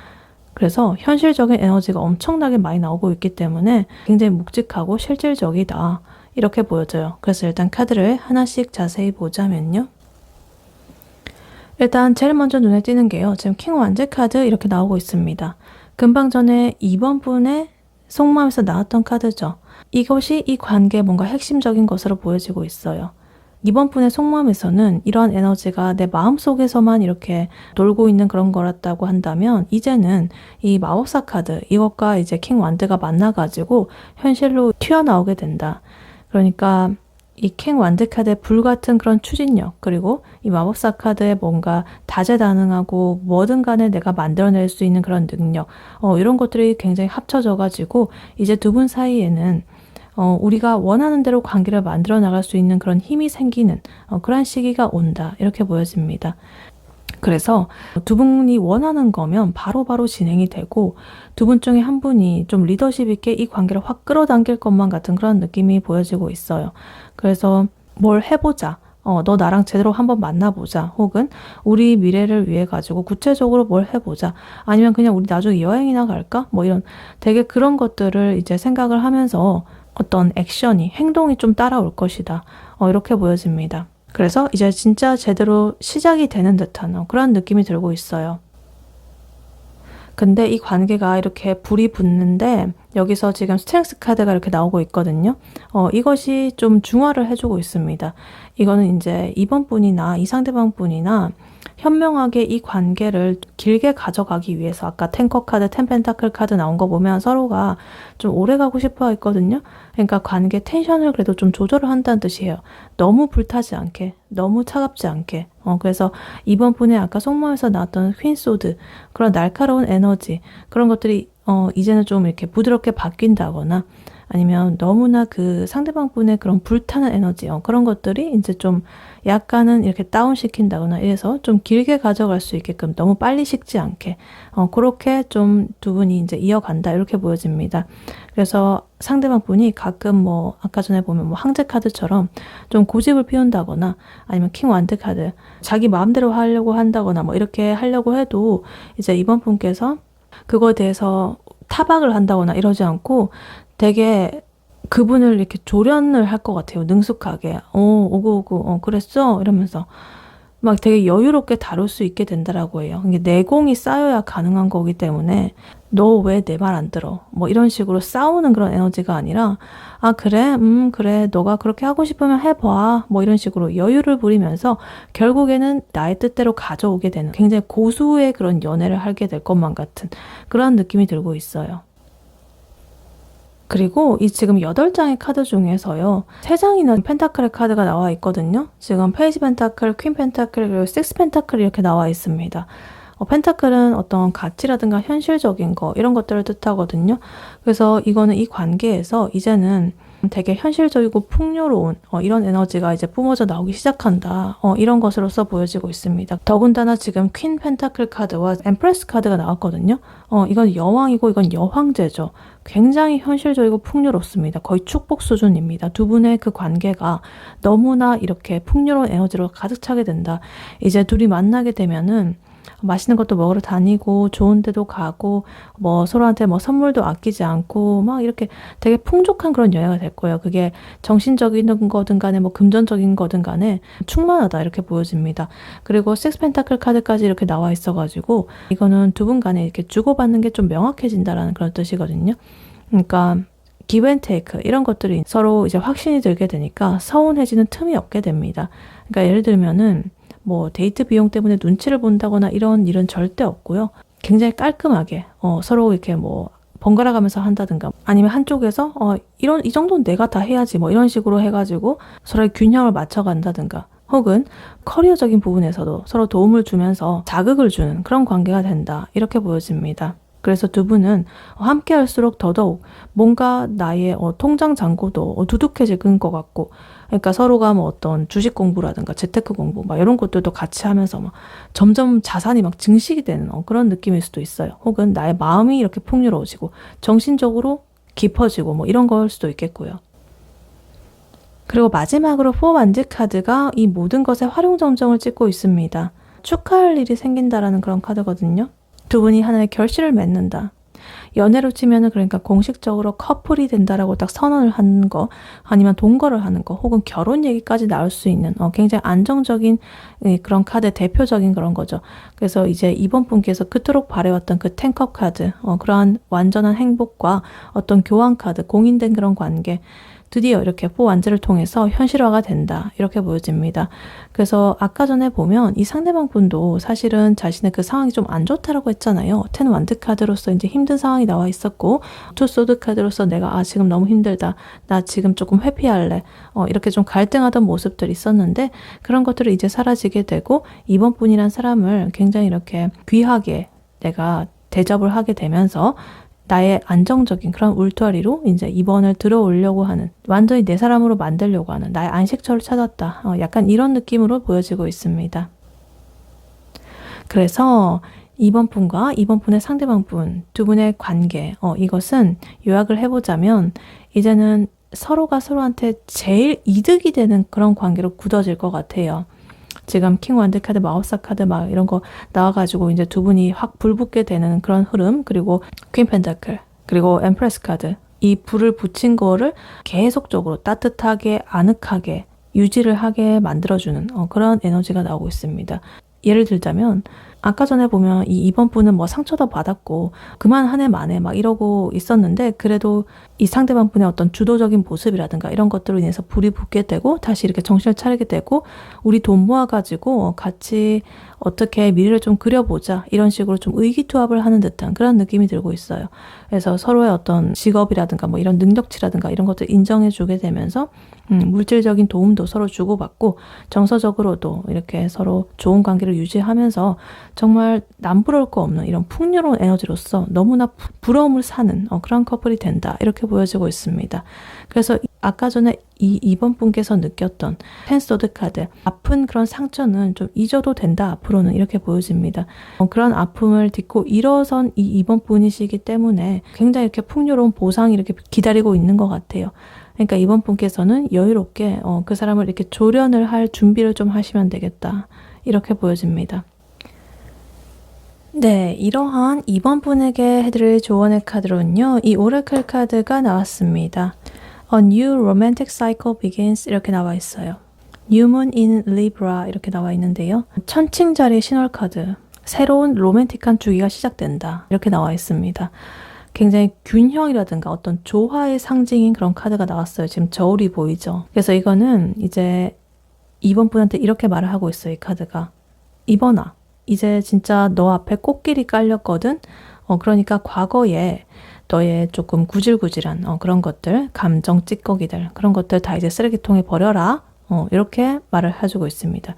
그래서 현실적인 에너지가 엄청나게 많이 나오고 있기 때문에 굉장히 묵직하고 실질적이다 이렇게 보여져요. 그래서 일단 카드를 하나씩 자세히 보자면요. 일단 제일 먼저 눈에 띄는 게요, 지금 킹 완즈 카드 이렇게 나오고 있습니다. 금방 전에 2번 분의 속마음에서 나왔던 카드죠. 이것이 이 관계의 뭔가 핵심적인 것으로 보여지고 있어요. 2번 분의 속마음에서는 이러한 에너지가 내 마음속에서만 이렇게 놀고 있는 그런 거였다고 한다면, 이제는 이 마법사 카드, 이것과 이제 킹 완드가 만나가지고 현실로 튀어나오게 된다. 그러니까 이 킹 완드 카드의 불같은 그런 추진력, 그리고 이 마법사 카드의 뭔가 다재다능하고 뭐든 간에 내가 만들어낼 수 있는 그런 능력, 이런 것들이 굉장히 합쳐져가지고 이제 두 분 사이에는 우리가 원하는 대로 관계를 만들어 나갈 수 있는 그런 힘이 생기는 그런 시기가 온다 이렇게 보여집니다. 그래서 두 분이 원하는 거면 바로바로 진행이 되고, 두 분 중에 한 분이 좀 리더십 있게 이 관계를 확 끌어당길 것만 같은 그런 느낌이 보여지고 있어요. 그래서 뭘 해보자, 너 나랑 제대로 한번 만나보자, 혹은 우리 미래를 위해 가지고 구체적으로 뭘 해보자, 아니면 그냥 우리 나중에 여행이나 갈까? 이런 되게 그런 것들을 이제 생각을 하면서 어떤 액션이, 행동이 좀 따라올 것이다 이렇게 보여집니다. 그래서 이제 진짜 제대로 시작이 되는 듯한 그런 느낌이 들고 있어요. 근데 이 관계가 이렇게 불이 붙는데 여기서 지금 스트렝스 카드가 이렇게 나오고 있거든요. 이것이 좀 중화를 해주고 있습니다. 이거는 이제 2번 분이나 이 상대방 분이나 현명하게 이 관계를 길게 가져가기 위해서, 아까 텐커 카드, 텐 펜타클 카드 나온 거 보면 서로가 좀 오래 가고 싶어 했거든요. 그러니까 관계 텐션을 그래도 좀 조절을 한다는 뜻이에요. 너무 불타지 않게, 너무 차갑지 않게. 그래서 이번 분의 아까 속마음에서 나왔던 퀸소드, 그런 날카로운 에너지, 그런 것들이 이제는 좀 이렇게 부드럽게 바뀐다거나, 아니면 너무나 그 상대방 분의 그런 불타는 에너지, 그런 것들이 이제 좀 약간은 이렇게 다운시킨다거나 이래서 좀 길게 가져갈 수 있게끔 너무 빨리 식지 않게, 그렇게 좀 두 분이 이제 이어간다, 이렇게 보여집니다. 그래서 상대방 분이 가끔 뭐, 아까 전에 보면 뭐 항제 카드처럼 좀 고집을 피운다거나 아니면 킹 완드 카드, 자기 마음대로 하려고 한다거나 뭐 이렇게 하려고 해도 이제 이번 분께서 그거에 대해서 타박을 한다거나 이러지 않고 되게 그분을 이렇게 조련을 할 것 같아요. 능숙하게. 오고, 그랬어? 이러면서 막 되게 여유롭게 다룰 수 있게 된다라고 해요. 이게 내공이 쌓여야 가능한 거기 때문에 너 왜 내 말 안 들어? 뭐 이런 식으로 싸우는 그런 에너지가 아니라 아, 그래? 그래. 너가 그렇게 하고 싶으면 해봐. 뭐 이런 식으로 여유를 부리면서 결국에는 나의 뜻대로 가져오게 되는 굉장히 고수의 그런 연애를 하게 될 것만 같은 그런 느낌이 들고 있어요. 그리고 이 지금 8장의 카드 중에서요, 3장이나 펜타클의 카드가 나와 있거든요. 지금 페이지 펜타클, 퀸 펜타클, 그리고 식스 펜타클이 이렇게 나와 있습니다. 펜타클은 어떤 가치라든가 현실적인 거, 이런 것들을 뜻하거든요. 그래서 이거는 이 관계에서 이제는 되게 현실적이고 풍요로운 이런 에너지가 이제 뿜어져 나오기 시작한다. 이런 것으로서 보여지고 있습니다. 더군다나 지금 퀸 펜타클 카드와 엠프레스 카드가 나왔거든요. 이건 여왕이고 이건 여황제죠. 굉장히 현실적이고 풍요롭습니다. 거의 축복 수준입니다. 두 분의 그 관계가 너무나 이렇게 풍요로운 에너지로 가득 차게 된다. 이제 둘이 만나게 되면은 맛있는 것도 먹으러 다니고 좋은 데도 가고 뭐 서로한테 뭐 선물도 아끼지 않고 막 이렇게 되게 풍족한 그런 여행이 될 거예요. 그게 정신적인 거든 간에 뭐 금전적인 거든 간에 충만하다, 이렇게 보여집니다. 그리고 식스 펜타클 카드까지 이렇게 나와 있어가지고 이거는 두 분 간에 이렇게 주고받는 게 좀 명확해진다라는 그런 뜻이거든요. 그러니까 give and take 이런 것들이 서로 이제 확신이 들게 되니까 서운해지는 틈이 없게 됩니다. 그러니까 예를 들면은 뭐 데이트 비용 때문에 눈치를 본다거나 이런 일은 절대 없고요. 굉장히 깔끔하게 서로 이렇게 뭐 번갈아 가면서 한다든가 아니면 한쪽에서 이 정도는 내가 다 해야지 뭐 이런 식으로 해가지고 서로의 균형을 맞춰 간다든가 혹은 커리어적인 부분에서도 서로 도움을 주면서 자극을 주는 그런 관계가 된다, 이렇게 보여집니다. 그래서 두 분은 함께 할수록 더더욱 뭔가 나의 통장 잔고도 두둑해질 것 같고, 그러니까 서로가 뭐 어떤 주식 공부라든가 재테크 공부 막 이런 것들도 같이 하면서 막 점점 자산이 막 증식이 되는 그런 느낌일 수도 있어요. 혹은 나의 마음이 이렇게 풍요로워지고 정신적으로 깊어지고 뭐 이런 걸 수도 있겠고요. 그리고 마지막으로 4 완지 카드가 이 모든 것에 활용점정을 찍고 있습니다. 축하할 일이 생긴다라는 그런 카드거든요. 두 분이 하나의 결실을 맺는다. 연애로 치면은 그러니까 공식적으로 커플이 된다라고 딱 선언을 하는 거, 아니면 동거를 하는 거, 혹은 결혼 얘기까지 나올 수 있는 굉장히 안정적인 그런 카드, 대표적인 그런 거죠. 그래서 이제 이번 분께서 그토록 바래왔던 그 텐컵 카드, 그러한 완전한 행복과 어떤 교환 카드, 공인된 그런 관계, 드디어 이렇게 4 완즈를 통해서 현실화가 된다, 이렇게 보여집니다. 그래서 아까 전에 보면 이 상대방 분도 사실은 자신의 그 상황이 좀 안 좋다라고 했잖아요. 10 완드 카드로서 이제 힘든 상황이 나와 있었고 2 소드 카드로서 내가 지금 너무 힘들다, 나 지금 조금 회피할래, 이렇게 좀 갈등하던 모습들이 있었는데 그런 것들이 이제 사라지게 되고 이번 분이란 사람을 굉장히 이렇게 귀하게 내가 대접을 하게 되면서 나의 안정적인 그런 울타리로 이제 이번을 들어오려고 하는, 완전히 내 사람으로 만들려고 하는 나의 안식처를 찾았다. 약간 이런 느낌으로 보여지고 있습니다. 그래서 이번 분과 이번 분의 상대방 분, 두 분의 관계, 이것은 요약을 해보자면 이제는 서로가 서로한테 제일 이득이 되는 그런 관계로 굳어질 것 같아요. 지금 킹 완드 카드, 마법사 카드 막 이런 거 나와가지고 이제 두 분이 확 불붙게 되는 그런 흐름, 그리고 퀸 펜타클, 그리고 엠프레스 카드, 이 불을 붙인 거를 계속적으로 따뜻하게 아늑하게 유지를 하게 만들어주는 그런 에너지가 나오고 있습니다. 예를 들자면 아까 전에 보면 이번 분은 뭐 상처도 받았고 그만 한 해 만에 막 이러고 있었는데 그래도 이 상대방 분의 어떤 주도적인 모습이라든가 이런 것들로 인해서 불이 붙게 되고 다시 이렇게 정신을 차리게 되고 우리 돈 모아가지고 같이 어떻게 미래를 좀 그려보자 이런 식으로 좀 의기투합을 하는 듯한 그런 느낌이 들고 있어요. 그래서 서로의 어떤 직업이라든가 뭐 이런 능력치라든가 이런 것들 인정해주게 되면서 물질적인 도움도 서로 주고받고 정서적으로도 이렇게 서로 좋은 관계를 유지하면서 정말 남부러울 거 없는 이런 풍요로운 에너지로서 너무나 부러움을 사는 그런 커플이 된다 이렇게 보여지고 있습니다. 그래서 아까 전에 이 2번 분께서 느꼈던 펜소드 카드 아픈 그런 상처는 좀 잊어도 된다 앞으로는 이렇게 보여집니다. 그런 아픔을 딛고 일어선 이 2번 분이시기 때문에 굉장히 이렇게 풍요로운 보상이 이렇게 기다리고 있는 것 같아요. 그러니까 이번 분께서는 여유롭게 그 사람을 이렇게 조련을 할 준비를 좀 하시면 되겠다 이렇게 보여집니다. 네, 이러한 이번 분에게 해드릴 조언의 카드로는요, 이 오라클 카드가 나왔습니다. A new romantic cycle begins 이렇게 나와 있어요. New moon in Libra 이렇게 나와 있는데요. 천칭자리 신월 카드, 새로운 로맨틱한 주기가 시작된다 이렇게 나와 있습니다. 굉장히 균형이라든가 어떤 조화의 상징인 그런 카드가 나왔어요. 지금 저울이 보이죠? 그래서 이거는 이제 이번 분한테 이렇게 말을 하고 있어요. 이 카드가. 이번아, 이제 진짜 너 앞에 꽃길이 깔렸거든? 그러니까 과거에 너의 조금 구질구질한 그런 것들, 감정 찌꺼기들, 그런 것들 다 이제 쓰레기통에 버려라. 이렇게 말을 해주고 있습니다.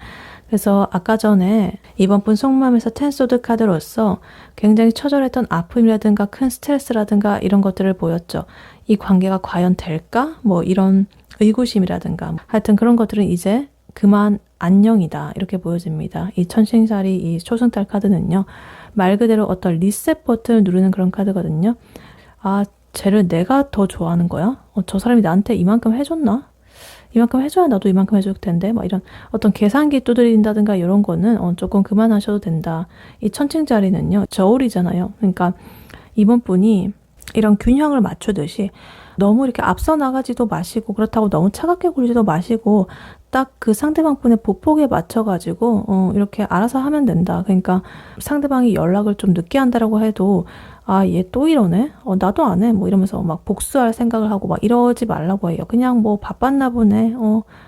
그래서 아까 전에 이번 분 속마음에서 텐소드 카드로서 굉장히 처절했던 아픔이라든가 큰 스트레스라든가 이런 것들을 보였죠. 이 관계가 과연 될까? 뭐 이런 의구심이라든가 하여튼 그런 것들은 이제 그만 안녕이다 이렇게 보여집니다. 이 천칭자리 이 초승달 카드는요. 말 그대로 어떤 리셋 버튼을 누르는 그런 카드거든요. 아, 쟤를 내가 더 좋아하는 거야? 저 사람이 나한테 이만큼 해줬나? 이만큼 해줘야 나도 이만큼 해줄 텐데 막 이런 어떤 계산기 두드린다든가 이런 거는 조금 그만하셔도 된다. 이 천칭자리는요. 저울이잖아요. 그러니까 이번 분이 이런 균형을 맞추듯이 너무 이렇게 앞서 나가지도 마시고 그렇다고 너무 차갑게 굴지도 마시고 딱 그 상대방 분의 보폭에 맞춰가지고 이렇게 알아서 하면 된다. 그러니까 상대방이 연락을 좀 늦게 한다라고 해도 아, 얘 또 이러네? 나도 안 해. 뭐 이러면서 막 복수할 생각을 하고 막 이러지 말라고 해요. 그냥 뭐 바빴나 보네.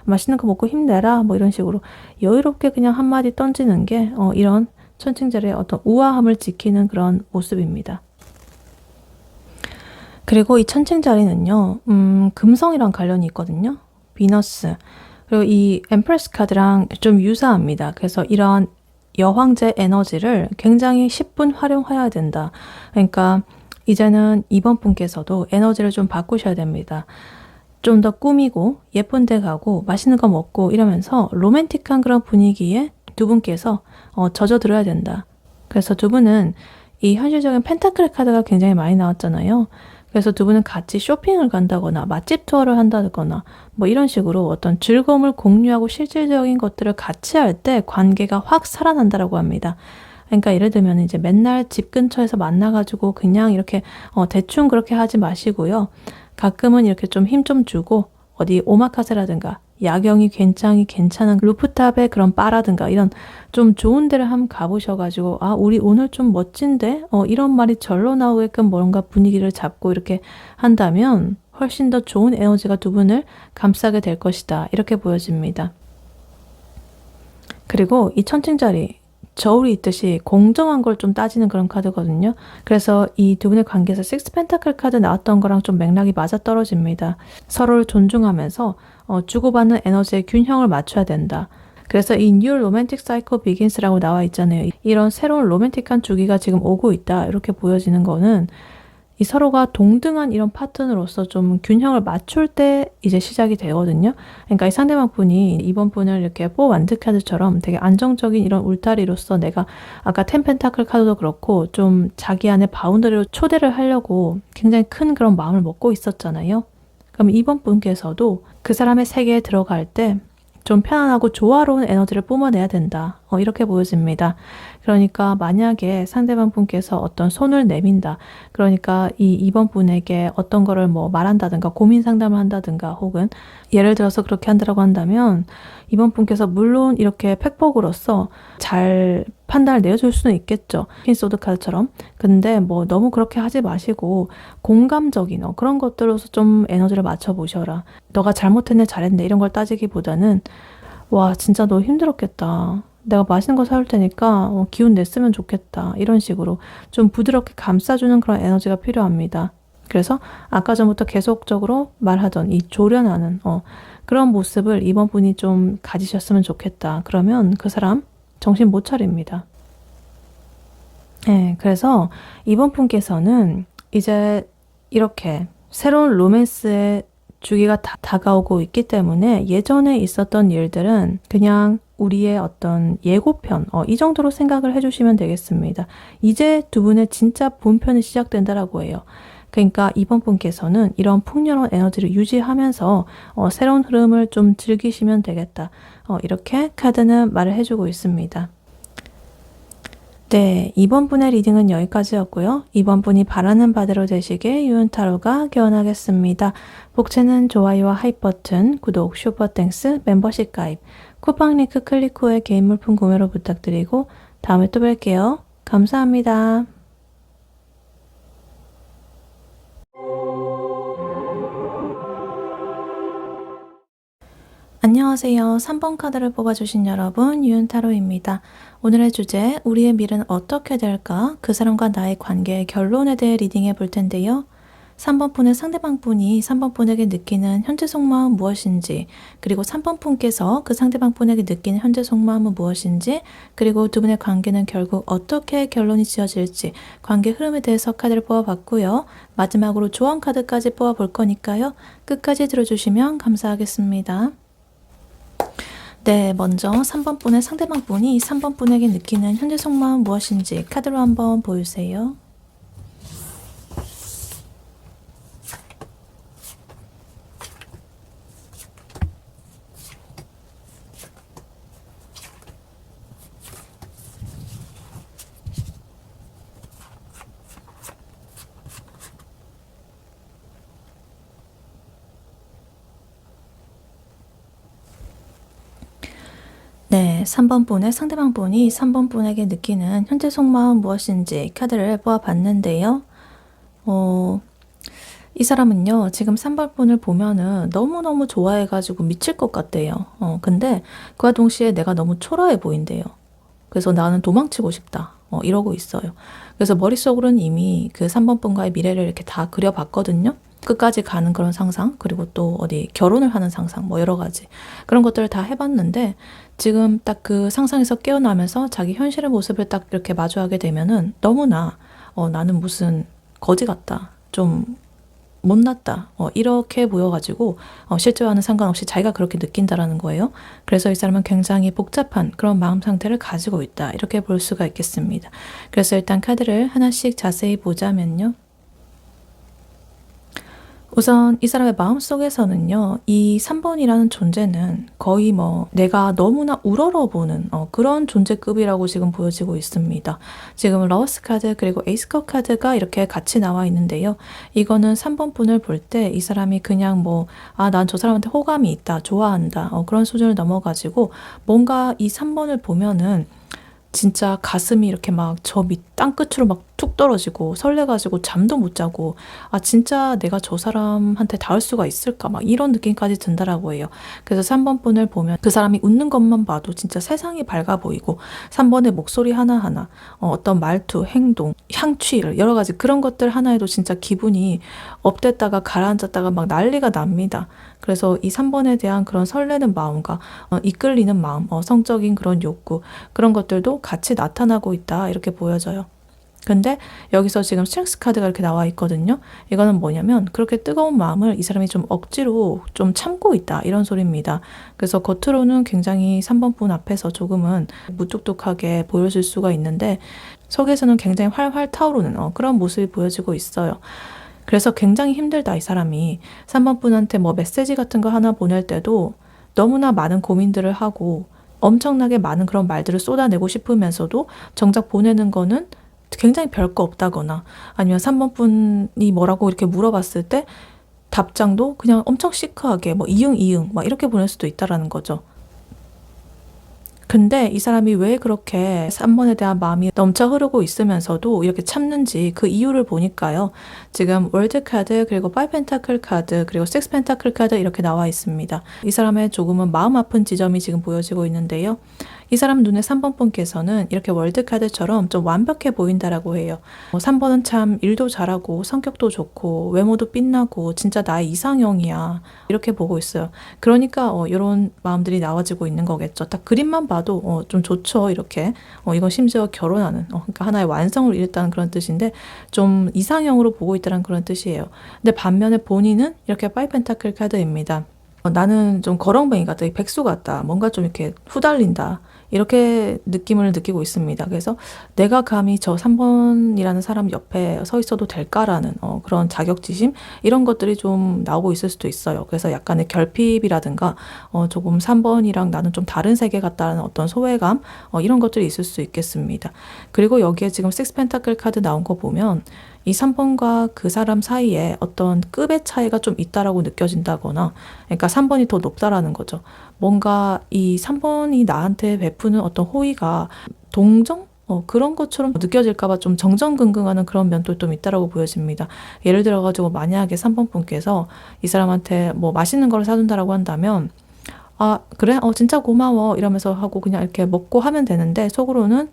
맛있는 거 먹고 힘내라. 뭐 이런 식으로 여유롭게 그냥 한마디 던지는 게 이런 천칭자리의 어떤 우아함을 지키는 그런 모습입니다. 그리고 이 천칭자리는요, 금성이랑 관련이 있거든요. 비너스. 그리고 이 엠프레스 카드랑 좀 유사합니다. 그래서 이런 여황제 에너지를 굉장히 10분 활용해야 된다. 그러니까 이제는 이번 분께서도 에너지를 좀 바꾸셔야 됩니다. 좀 더 꾸미고 예쁜 데 가고 맛있는 거 먹고 이러면서 로맨틱한 그런 분위기에 두 분께서 젖어들어야 된다. 그래서 두 분은 이 현실적인 펜타클 카드가 굉장히 많이 나왔잖아요. 그래서 두 분은 같이 쇼핑을 간다거나 맛집 투어를 한다거나 뭐 이런 식으로 어떤 즐거움을 공유하고 실질적인 것들을 같이 할 때 관계가 확 살아난다라고 합니다. 그러니까 예를 들면 이제 맨날 집 근처에서 만나가지고 그냥 이렇게 대충 그렇게 하지 마시고요. 가끔은 이렇게 좀 힘 좀 주고 어디 오마카세라든가 야경이 굉장히 괜찮은 루프탑의 그런 바라든가 이런 좀 좋은 데를 한번 가보셔가지고 아 우리 오늘 좀 멋진데 이런 말이 절로 나오게끔 뭔가 분위기를 잡고 이렇게 한다면 훨씬 더 좋은 에너지가 두 분을 감싸게 될 것이다 이렇게 보여집니다. 그리고 이 천칭자리 저울이 있듯이 공정한 걸 좀 따지는 그런 카드거든요. 그래서 이 두 분의 관계에서 식스 펜타클 카드 나왔던 거랑 좀 맥락이 맞아떨어집니다. 서로를 존중하면서 주고받는 에너지의 균형을 맞춰야 된다. 그래서 이 New Romantic Cycle Begins라고 나와 있잖아요. 이런 새로운 로맨틱한 주기가 지금 오고 있다. 이렇게 보여지는 거는 이 서로가 동등한 이런 파트너로서 좀 균형을 맞출 때 이제 시작이 되거든요. 그러니까 이 상대방 분이 이번 분을 이렇게 뽀완드 카드처럼 되게 안정적인 이런 울타리로서 내가 아까 텐 펜타클 카드도 그렇고 좀 자기 안에 바운더리로 초대를 하려고 굉장히 큰 그런 마음을 먹고 있었잖아요. 그럼 이번 분께서도 그 사람의 세계에 들어갈 때 좀 편안하고 조화로운 에너지를 뿜어내야 된다. 이렇게 보여집니다. 그러니까 만약에 상대방 분께서 어떤 손을 내민다. 그러니까 이번 분에게 어떤 거를 뭐 말한다든가 고민 상담을 한다든가 혹은 예를 들어서 그렇게 한다고 한다면 이번 분께서 물론 이렇게 팩폭으로서 잘 판단을 내어줄 수는 있겠죠. 퀸소드 카드처럼. 근데 뭐 너무 그렇게 하지 마시고 공감적인 그런 것들로서 좀 에너지를 맞춰보셔라. 너가 잘못했네 잘했네 이런 걸 따지기보다는 와 진짜 너 힘들었겠다. 내가 맛있는 거 사올 테니까 기운 냈으면 좋겠다. 이런 식으로 좀 부드럽게 감싸주는 그런 에너지가 필요합니다. 그래서 아까 전부터 계속적으로 말하던 이 조련하는 그런 모습을 이번 분이 좀 가지셨으면 좋겠다. 그러면 그 사람 정신 못 차립니다. 네, 그래서 이번 분께서는 이제 이렇게 새로운 로맨스의 주기가 다가오고 있기 때문에 예전에 있었던 일들은 그냥 우리의 어떤 예고편, 이 정도로 생각을 해주시면 되겠습니다. 이제 두 분의 진짜 본편이 시작된다라고 해요. 그러니까 이번 분께서는 이런 풍요로운 에너지를 유지하면서 새로운 흐름을 좀 즐기시면 되겠다. 이렇게 카드는 말을 해주고 있습니다. 네, 이번 분의 리딩은 여기까지였고요. 이번 분이 바라는 바대로 되시길 유은타로가 기원하겠습니다. 복채는 좋아요와 하이 버튼, 구독, 슈퍼땡스, 멤버십 가입, 쿠팡 링크 클릭 후에 개인 물품 구매로 부탁드리고 다음에 또 뵐게요. 감사합니다. 안녕하세요. 3번 카드를 뽑아주신 여러분, 유은타로입니다. 오늘의 주제, 우리의 미래는 어떻게 될까? 그 사람과 나의 관계의 결론에 대해 리딩해 볼 텐데요. 3번 분의 상대방 분이 3번 분에게 느끼는 현재 속마음 무엇인지, 그리고 3번 분께서 그 상대방 분에게 느끼는 현재 속마음은 무엇인지, 그리고 두 분의 관계는 결국 어떻게 결론이 지어질지, 관계 흐름에 대해서 카드를 뽑아봤고요. 마지막으로 조언 카드까지 뽑아볼 거니까요. 끝까지 들어주시면 감사하겠습니다. 네, 먼저 3번 분의 상대방 분이 3번 분에게 느끼는 현재 속마음 무엇인지 카드로 한번 보여주세요. 네, 3번 분의 상대방 분이 3번 분에게 느끼는 현재 속마음 무엇인지 카드를 뽑아봤는데요. 이 사람은요, 지금 3번 분을 보면은 너무너무 좋아해가지고 미칠 것 같대요. 근데 그와 동시에 내가 너무 초라해 보인대요. 그래서 나는 도망치고 싶다. 이러고 있어요. 그래서 머릿속으로는 이미 그 3번 분과의 미래를 이렇게 다 그려봤거든요. 끝까지 가는 그런 상상, 그리고 또 어디 결혼을 하는 상상, 뭐 여러 가지 그런 것들을 다 해봤는데 지금 딱 그 상상에서 깨어나면서 자기 현실의 모습을 딱 이렇게 마주하게 되면은 너무나 나는 무슨 거지 같다, 좀 못났다, 이렇게 보여가지고 실제와는 상관없이 자기가 그렇게 느낀다라는 거예요. 그래서 이 사람은 굉장히 복잡한 그런 마음 상태를 가지고 있다, 이렇게 볼 수가 있겠습니다. 그래서 일단 카드를 하나씩 자세히 보자면요. 우선 이 사람의 마음속에서는요, 이 3번이라는 존재는 거의 뭐 내가 너무나 우러러보는 그런 존재급이라고 지금 보여지고 있습니다. 지금 러스 카드 그리고 에이스컵 카드가 이렇게 같이 나와 있는데요. 이거는 3번 분을 볼 때 이 사람이 그냥 뭐 난 저 사람한테 호감이 있다, 좋아한다, 그런 수준을 넘어가지고 뭔가 이 3번을 보면은 진짜 가슴이 이렇게 막 저 밑 땅끝으로 막 툭 떨어지고 설레가지고 잠도 못 자고 진짜 내가 저 사람한테 닿을 수가 있을까 막 이런 느낌까지 든다라고 해요. 그래서 3번 분을 보면 그 사람이 웃는 것만 봐도 진짜 세상이 밝아 보이고 3번의 목소리 하나하나 어떤 말투, 행동, 향취 여러 가지 그런 것들 하나에도 진짜 기분이 업됐다가 가라앉았다가 막 난리가 납니다. 그래서 이 3번에 대한 그런 설레는 마음과 이끌리는 마음, 성적인 그런 욕구 그런 것들도 같이 나타나고 있다, 이렇게 보여져요. 근데 여기서 지금 스트렝스 카드가 이렇게 나와 있거든요. 이거는 뭐냐면 그렇게 뜨거운 마음을 이 사람이 좀 억지로 좀 참고 있다, 이런 소리입니다. 그래서 겉으로는 굉장히 3번 분 앞에서 조금은 무뚝뚝하게 보여질 수가 있는데 속에서는 굉장히 활활 타오르는 그런 모습이 보여지고 있어요. 그래서 굉장히 힘들다, 이 사람이. 3번 분한테 뭐 메시지 같은 거 하나 보낼 때도 너무나 많은 고민들을 하고 엄청나게 많은 그런 말들을 쏟아내고 싶으면서도 정작 보내는 거는 굉장히 별거 없다거나 아니면 3번 분이 뭐라고 이렇게 물어봤을 때 답장도 그냥 엄청 시크하게 뭐 이응 막 이렇게 보낼 수도 있다라는 거죠. 근데 이 사람이 왜 그렇게 3번에 대한 마음이 넘쳐 흐르고 있으면서도 이렇게 참는지 그 이유를 보니까요. 지금 월드 카드 그리고 5 펜타클 카드 그리고 6 펜타클 카드 이렇게 나와 있습니다. 이 사람의 조금은 마음 아픈 지점이 지금 보여지고 있는데요. 이 이 사람 눈에 3번 분께서는 이렇게 월드카드처럼 좀 완벽해 보인다라고 해요. 3번은 참 일도 잘하고 성격도 좋고 외모도 빛나고 진짜 나의 이상형이야. 이렇게 보고 있어요. 그러니까 이런 마음들이 나와지고 있는 거겠죠. 딱 그림만 봐도 좀 좋죠. 이렇게. 이건 심지어 결혼하는 그러니까 하나의 완성을 이뤘다는 그런 뜻인데 좀 이상형으로 보고 있다는 그런 뜻이에요. 근데 반면에 본인은 이렇게 파이브 펜타클 카드입니다. 나는 좀 거렁뱅이 같다, 백수 같다, 뭔가 좀 이렇게 후달린다, 이렇게 느낌을 느끼고 있습니다. 그래서 내가 감히 저 3번이라는 사람 옆에 서 있어도 될까라는 그런 자격지심, 이런 것들이 좀 나오고 있을 수도 있어요. 그래서 약간의 결핍이라든가 조금 3번이랑 나는 좀 다른 세계 같다는 어떤 소외감, 이런 것들이 있을 수 있겠습니다. 그리고 여기에 지금 식스 펜타클 카드 나온 거 보면 이 3번과 그 사람 사이에 어떤 급의 차이가 좀 있다라고 느껴진다거나, 그러니까 3번이 더 높다라는 거죠. 뭔가 이 3번이 나한테 베푸는 어떤 호의가 동정? 그런 것처럼 느껴질까봐 좀 정정긍긍하는 그런 면도 좀 있다라고 보여집니다. 예를 들어가지고 만약에 3번 분께서 이 사람한테 뭐 맛있는 걸 사준다라고 한다면, 아, 그래? 진짜 고마워. 이러면서 하고 그냥 이렇게 먹고 하면 되는데, 속으로는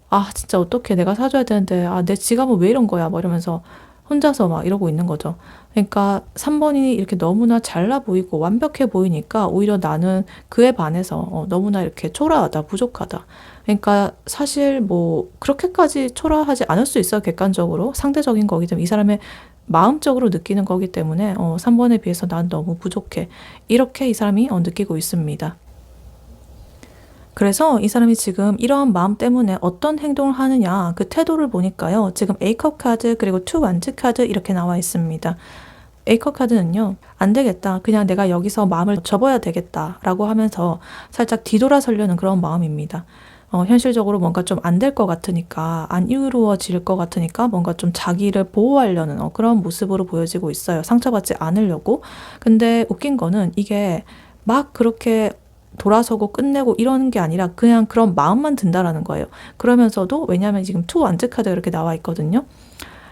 아, 진짜 어떡해. 내가 사줘야 되는데, 아, 내 지갑은 왜 이런 거야. 뭐 이러면서 혼자서 막 이러고 있는 거죠. 그러니까 3번이 이렇게 너무나 잘나 보이고 완벽해 보이니까 오히려 나는 그에 반해서 너무나 이렇게 초라하다, 부족하다. 그러니까 사실 뭐 그렇게까지 초라하지 않을 수 있어요. 객관적으로. 상대적인 거기 때문에 이 사람의 마음적으로 느끼는 거기 때문에 3번에 비해서 난 너무 부족해. 이렇게 이 사람이 느끼고 있습니다. 그래서 이 사람이 지금 이러한 마음 때문에 어떤 행동을 하느냐, 그 태도를 보니까요. 지금 A컵 카드 그리고 투 완즈 카드 이렇게 나와 있습니다. A컵 카드는요. 안 되겠다. 그냥 내가 여기서 마음을 접어야 되겠다 라고 하면서 살짝 뒤돌아서려는 그런 마음입니다. 현실적으로 뭔가 좀 안 될 것 같으니까, 안 이루어질 것 같으니까 뭔가 좀 자기를 보호하려는 그런 모습으로 보여지고 있어요. 상처받지 않으려고. 근데 웃긴 거는 이게 막 그렇게 돌아서고 끝내고 이러는 게 아니라 그냥 그런 마음만 든다라는 거예요. 그러면서도 왜냐하면 지금 투 완즈 카드가 이렇게 나와 있거든요.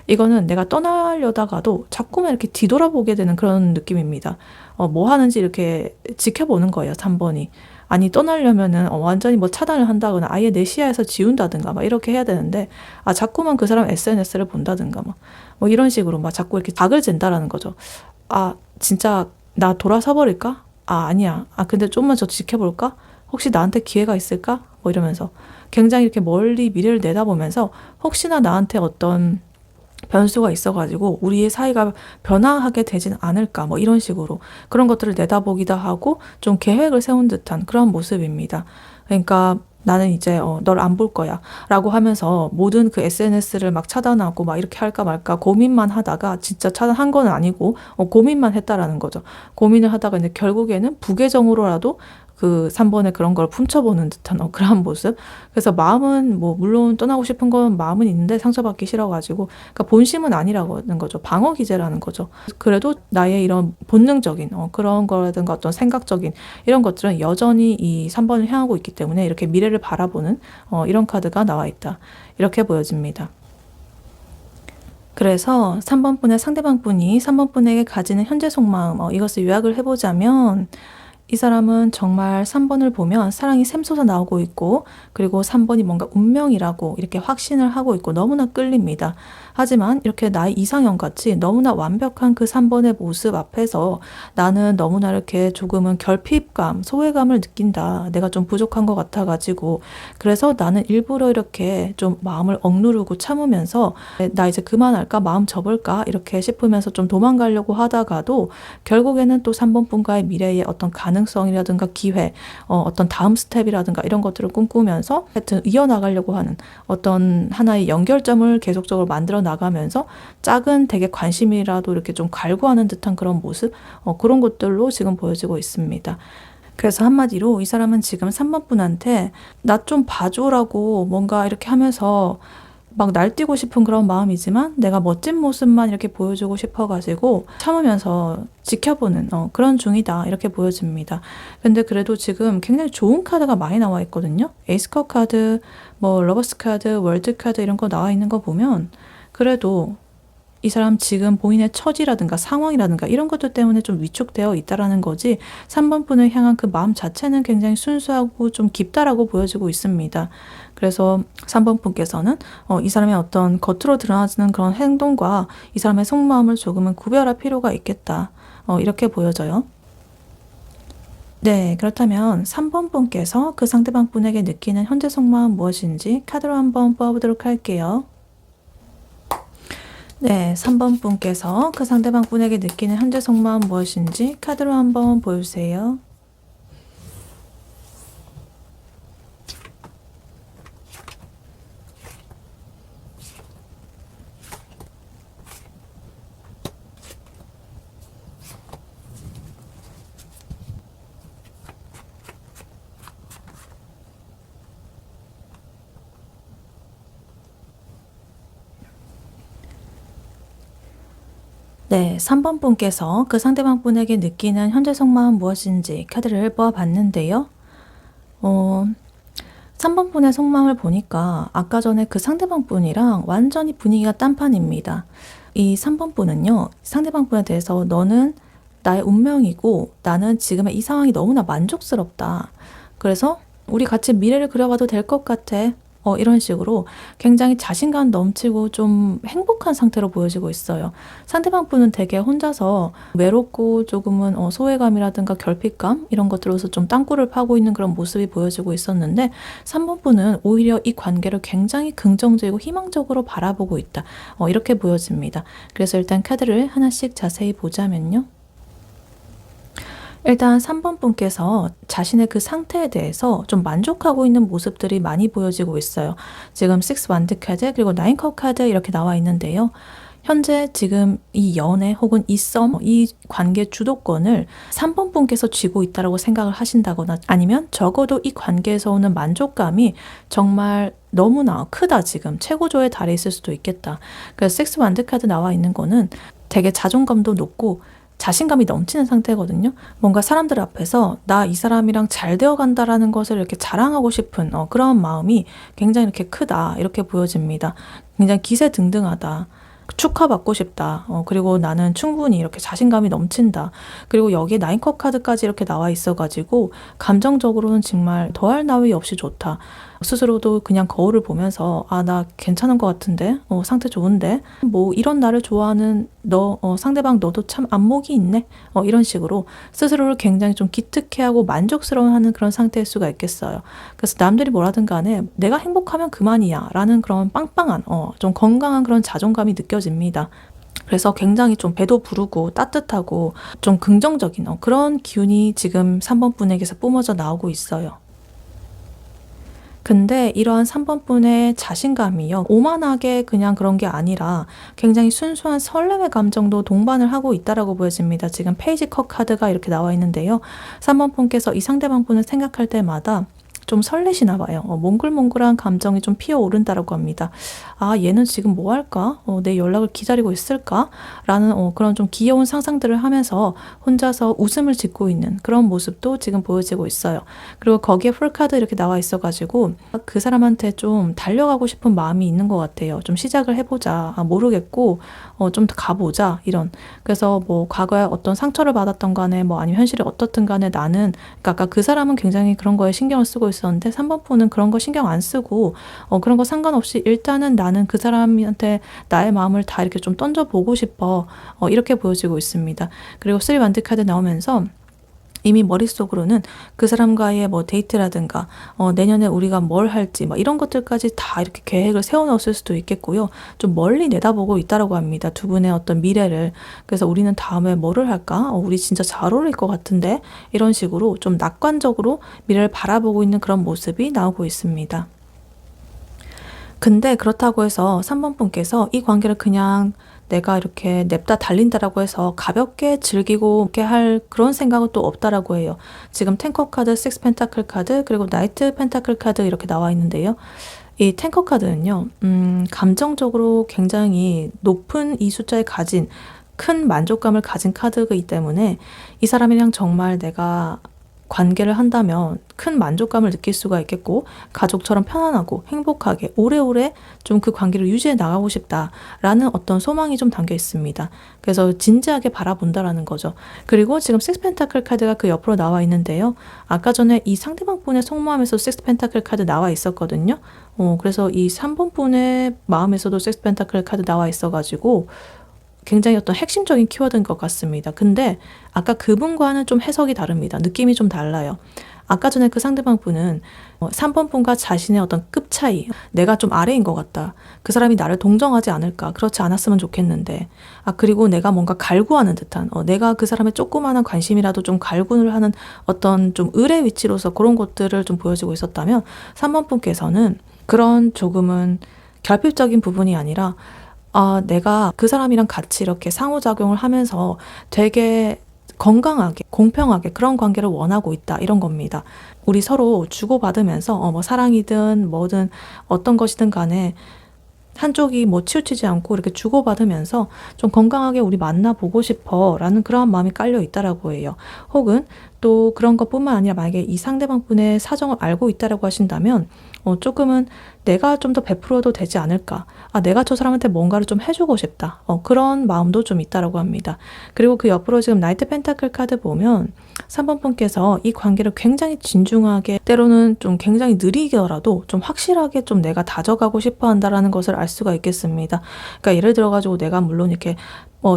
이거는 내가 떠나려다가도 자꾸만 이렇게 뒤돌아보게 되는 그런 느낌입니다. 뭐 하는지 이렇게 지켜보는 거예요, 3번이. 아니, 떠나려면은 완전히 뭐 차단을 한다거나 아예 내 시야에서 지운다든가 막 이렇게 해야 되는데, 아, 자꾸만 그 사람 SNS를 본다든가 뭐 이런 식으로 막 자꾸 이렇게 각을 잰다라는 거죠. 아, 진짜 나 돌아서 버릴까? 아, 아니야. 아, 근데 좀만 더 지켜볼까? 혹시 나한테 기회가 있을까? 뭐 이러면서 굉장히 이렇게 멀리 미래를 내다보면서 혹시나 나한테 어떤 변수가 있어가지고 우리의 사이가 변화하게 되진 않을까, 뭐 이런 식으로 그런 것들을 내다보기도 하고 좀 계획을 세운 듯한 그런 모습입니다. 그러니까 나는 이제 널 안 볼 거야 라고 하면서 모든 그 SNS를 막 차단하고 막 이렇게 할까 말까 고민만 하다가, 진짜 차단한 건 아니고 고민만 했다라는 거죠. 고민을 하다가 이제 결국에는 부계정으로라도 그 3번의 그런 걸 훔쳐보는 듯한 그런 모습. 그래서 마음은 뭐 물론 떠나고 싶은 건 마음은 있는데 상처받기 싫어가지고, 그러니까 본심은 아니라는 거죠. 방어 기제라는 거죠. 그래도 나의 이런 본능적인 그런 거라든가 어떤 생각적인 이런 것들은 여전히 이 3번을 향하고 있기 때문에 이렇게 미래를 바라보는 이런 카드가 나와 있다. 이렇게 보여집니다. 그래서 3번 분의 상대방 분이 3번 분에게 가지는 현재 속마음, 이것을 요약을 해보자면, 이 사람은 정말 3번을 보면 사랑이 샘솟아 나오고 있고, 그리고 3번이 뭔가 운명이라고 이렇게 확신을 하고 있고 너무나 끌립니다. 하지만 이렇게 나의 이상형 같이 너무나 완벽한 그 3번의 모습 앞에서 나는 너무나 이렇게 조금은 결핍감, 소외감을 느낀다. 내가 좀 부족한 것 같아가지고, 그래서 나는 일부러 이렇게 좀 마음을 억누르고 참으면서 나 이제 그만할까? 마음 접을까? 이렇게 싶으면서 좀 도망가려고 하다가도 결국에는 또 3번 분과의 미래의 어떤 가능성이라든가 기회, 어떤 다음 스텝이라든가 이런 것들을 꿈꾸면서 하여튼 이어나가려고 하는 어떤 하나의 연결점을 계속적으로 만들어 나가면서 작은 되게 관심이라도 이렇게 좀 갈구하는 듯한 그런 모습, 그런 것들로 지금 보여지고 있습니다. 그래서 한마디로 이 사람은 지금 3번 분한테 나 좀 봐줘라고 뭔가 이렇게 하면서 막 날뛰고 싶은 그런 마음이지만 내가 멋진 모습만 이렇게 보여주고 싶어가지고 참으면서 지켜보는 그런 중이다, 이렇게 보여집니다. 근데 그래도 지금 굉장히 좋은 카드가 많이 나와 있거든요. 에이스컵 카드, 뭐 러버스 카드, 월드 카드 이런 거 나와 있는 거 보면 그래도 이 사람 지금 본인의 처지라든가 상황이라든가 이런 것들 때문에 좀 위축되어 있다라는 거지 3번 분을 향한 그 마음 자체는 굉장히 순수하고 좀 깊다라고 보여지고 있습니다. 그래서 3번 분께서는 이 사람의 어떤 겉으로 드러나지는 그런 행동과 이 사람의 속마음을 조금은 구별할 필요가 있겠다. 이렇게 보여져요. 네, 그렇다면 3번 분께서 그 상대방 분에게 느끼는 현재 속마음 무엇인지 카드로 한번 뽑아보도록 할게요. 네, 3번 분께서 그 상대방 분에게 느끼는 현재 속마음 무엇인지 카드로 한번 보여주세요. 네, 3번 분께서 그 상대방 분에게 느끼는 현재 속마음 무엇인지 카드를 뽑아봤는데요. 3번 분의 속마음을 보니까 아까 전에 그 상대방 분이랑 완전히 분위기가 딴판입니다. 이 3번 분은요, 상대방 분에 대해서 너는 나의 운명이고 나는 지금의 이 상황이 너무나 만족스럽다. 그래서 우리 같이 미래를 그려봐도 될 것 같아. 이런 식으로 굉장히 자신감 넘치고 좀 행복한 상태로 보여지고 있어요. 상대방 분은 되게 혼자서 외롭고 조금은 소외감이라든가 결핍감 이런 것들로서 좀 땅굴을 파고 있는 그런 모습이 보여지고 있었는데 3번 분은 오히려 이 관계를 굉장히 긍정적이고 희망적으로 바라보고 있다. 이렇게 보여집니다. 그래서 일단 카드를 하나씩 자세히 보자면요. 일단 3번 분께서 자신의 그 상태에 대해서 좀 만족하고 있는 모습들이 많이 보여지고 있어요. 지금 6 완드 카드 그리고 9 컵 카드 이렇게 나와 있는데요. 현재 지금 이 연애 혹은 이 관계 주도권을 3번 분께서 쥐고 있다고 생각을 하신다거나 아니면 적어도 이 관계에서 오는 만족감이 정말 너무나 크다 지금 최고조에 달해 있을 수도 있겠다. 그래서 6 완드 카드 나와 있는 거는 되게 자존감도 높고 자신감이 넘치는 상태거든요. 뭔가 사람들 앞에서 나 이 사람이랑 잘 되어 간다라는 것을 이렇게 자랑하고 싶은 그런 마음이 굉장히 이렇게 크다 이렇게 보여집니다. 굉장히 기세등등하다. 축하받고 싶다. 그리고 나는 충분히 이렇게 자신감이 넘친다. 그리고 여기에 9컵 카드까지 이렇게 나와 있어가지고 감정적으로는 정말 더할 나위 없이 좋다. 스스로도 그냥 거울을 보면서 나 괜찮은 것 같은데 상태 좋은데 뭐 이런 나를 좋아하는 너 상대방 너도 참 안목이 있네 이런 식으로 스스로를 굉장히 좀 기특해하고 만족스러워하는 그런 상태일 수가 있겠어요. 그래서 남들이 뭐라든 간에 내가 행복하면 그만이야 라는 그런 빵빵한 좀 건강한 그런 자존감이 느껴집니다. 그래서 굉장히 좀 배도 부르고 따뜻하고 좀 긍정적인 그런 기운이 지금 3번 분에게서 뿜어져 나오고 있어요. 근데 이러한 3번 분의 자신감이요. 오만하게 그냥 그런 게 아니라 굉장히 순수한 설렘의 감정도 동반을 하고 있다라고 보여집니다. 지금 페이지 컵 카드가 이렇게 나와 있는데요. 3번 분께서 이 상대방 분을 생각할 때마다 좀 설레시나 봐요. 몽글몽글한 감정이 좀 피어오른다라고 합니다. 얘는 지금 뭐 할까? 내 연락을 기다리고 있을까? 라는 그런 좀 귀여운 상상들을 하면서 혼자서 웃음을 짓고 있는 그런 모습도 지금 보여지고 있어요. 그리고 거기에 풀카드 이렇게 나와 있어가지고 그 사람한테 좀 달려가고 싶은 마음이 있는 것 같아요. 좀 시작을 해보자. 모르겠고 좀 더 가보자. 이런. 그래서 뭐 과거에 어떤 상처를 받았던 간에 뭐 아니면 현실이 어떻든 간에 나는 그러니까 아까 그 사람은 굉장히 그런 거에 신경을 쓰고 있었는데 3번 분은 그런 거 신경 안 쓰고 그런 거 상관없이 일단은 나는 그 사람한테 나의 마음을 다 이렇게 좀 던져보고 싶어 이렇게 보여지고 있습니다. 그리고 3 완드 카드 나오면서 이미 머릿속으로는 그 사람과의 뭐 데이트라든가 내년에 우리가 뭘 할지 막 이런 것들까지 다 이렇게 계획을 세워놓았을 수도 있겠고요. 좀 멀리 내다보고 있다라고 합니다. 두 분의 어떤 미래를. 그래서 우리는 다음에 뭐를 할까? 우리 진짜 잘 어울릴 것 같은데? 이런 식으로 좀 낙관적으로 미래를 바라보고 있는 그런 모습이 나오고 있습니다. 근데 그렇다고 해서 3번 분께서 이 관계를 그냥 내가 이렇게 냅다 달린다라고 해서 가볍게 즐기고 이렇게 할 그런 생각은 또 없다라고 해요. 지금 10컵 카드, 6 펜타클 카드, 그리고 나이트 펜타클 카드 이렇게 나와 있는데요. 이 10컵 카드는요, 감정적으로 굉장히 높은 이 숫자에 가진 큰 만족감을 가진 카드이기 때문에 이 사람이랑 정말 내가 관계를 한다면 큰 만족감을 느낄 수가 있겠고 가족처럼 편안하고 행복하게 오래오래 좀 그 관계를 유지해 나가고 싶다라는 어떤 소망이 좀 담겨 있습니다. 그래서 진지하게 바라본다라는 거죠. 그리고 지금 식스 펜타클 카드가 그 옆으로 나와 있는데요. 아까 전에 이 상대방 분의 속마음에서 식스 펜타클 카드 나와 있었거든요. 그래서 이 3번 분의 마음에서도 식스 펜타클 카드 나와 있어가지고 굉장히 어떤 핵심적인 키워드인 것 같습니다. 근데 아까 그분과는 좀 해석이 다릅니다. 느낌이 좀 달라요. 아까 전에 그 상대방 분은 3번 분과 자신의 어떤 급 차이, 내가 좀 아래인 것 같다. 그 사람이 나를 동정하지 않을까. 그렇지 않았으면 좋겠는데. 그리고 내가 뭔가 갈구하는 듯한, 내가 그 사람의 조그마한 관심이라도 좀 갈구를 하는 어떤 좀 을의 위치로서 그런 것들을 좀 보여지고 있었다면 3번 분께서는 그런 조금은 결핍적인 부분이 아니라 내가 그 사람이랑 같이 이렇게 상호작용을 하면서 되게 건강하게, 공평하게 그런 관계를 원하고 있다. 이런 겁니다. 우리 서로 주고받으면서 뭐 사랑이든 뭐든 어떤 것이든 간에 한쪽이 뭐 치우치지 않고 이렇게 주고받으면서 좀 건강하게 우리 만나보고 싶어 라는 그런 마음이 깔려 있다라고 해요. 혹은 또 그런 것뿐만 아니라 만약에 이 상대방 분의 사정을 알고 있다라고 하신다면 조금은 내가 좀 더 베풀어도 되지 않을까. 내가 저 사람한테 뭔가를 좀 해주고 싶다. 그런 마음도 좀 있다라고 합니다. 그리고 그 옆으로 지금 나이트 펜타클 카드 보면 3번 분께서 이 관계를 굉장히 진중하게 때로는 좀 굉장히 느리더라도 좀 확실하게 좀 내가 다져가고 싶어 한다라는 것을 알 수가 있겠습니다. 그러니까 예를 들어가지고 내가 물론 이렇게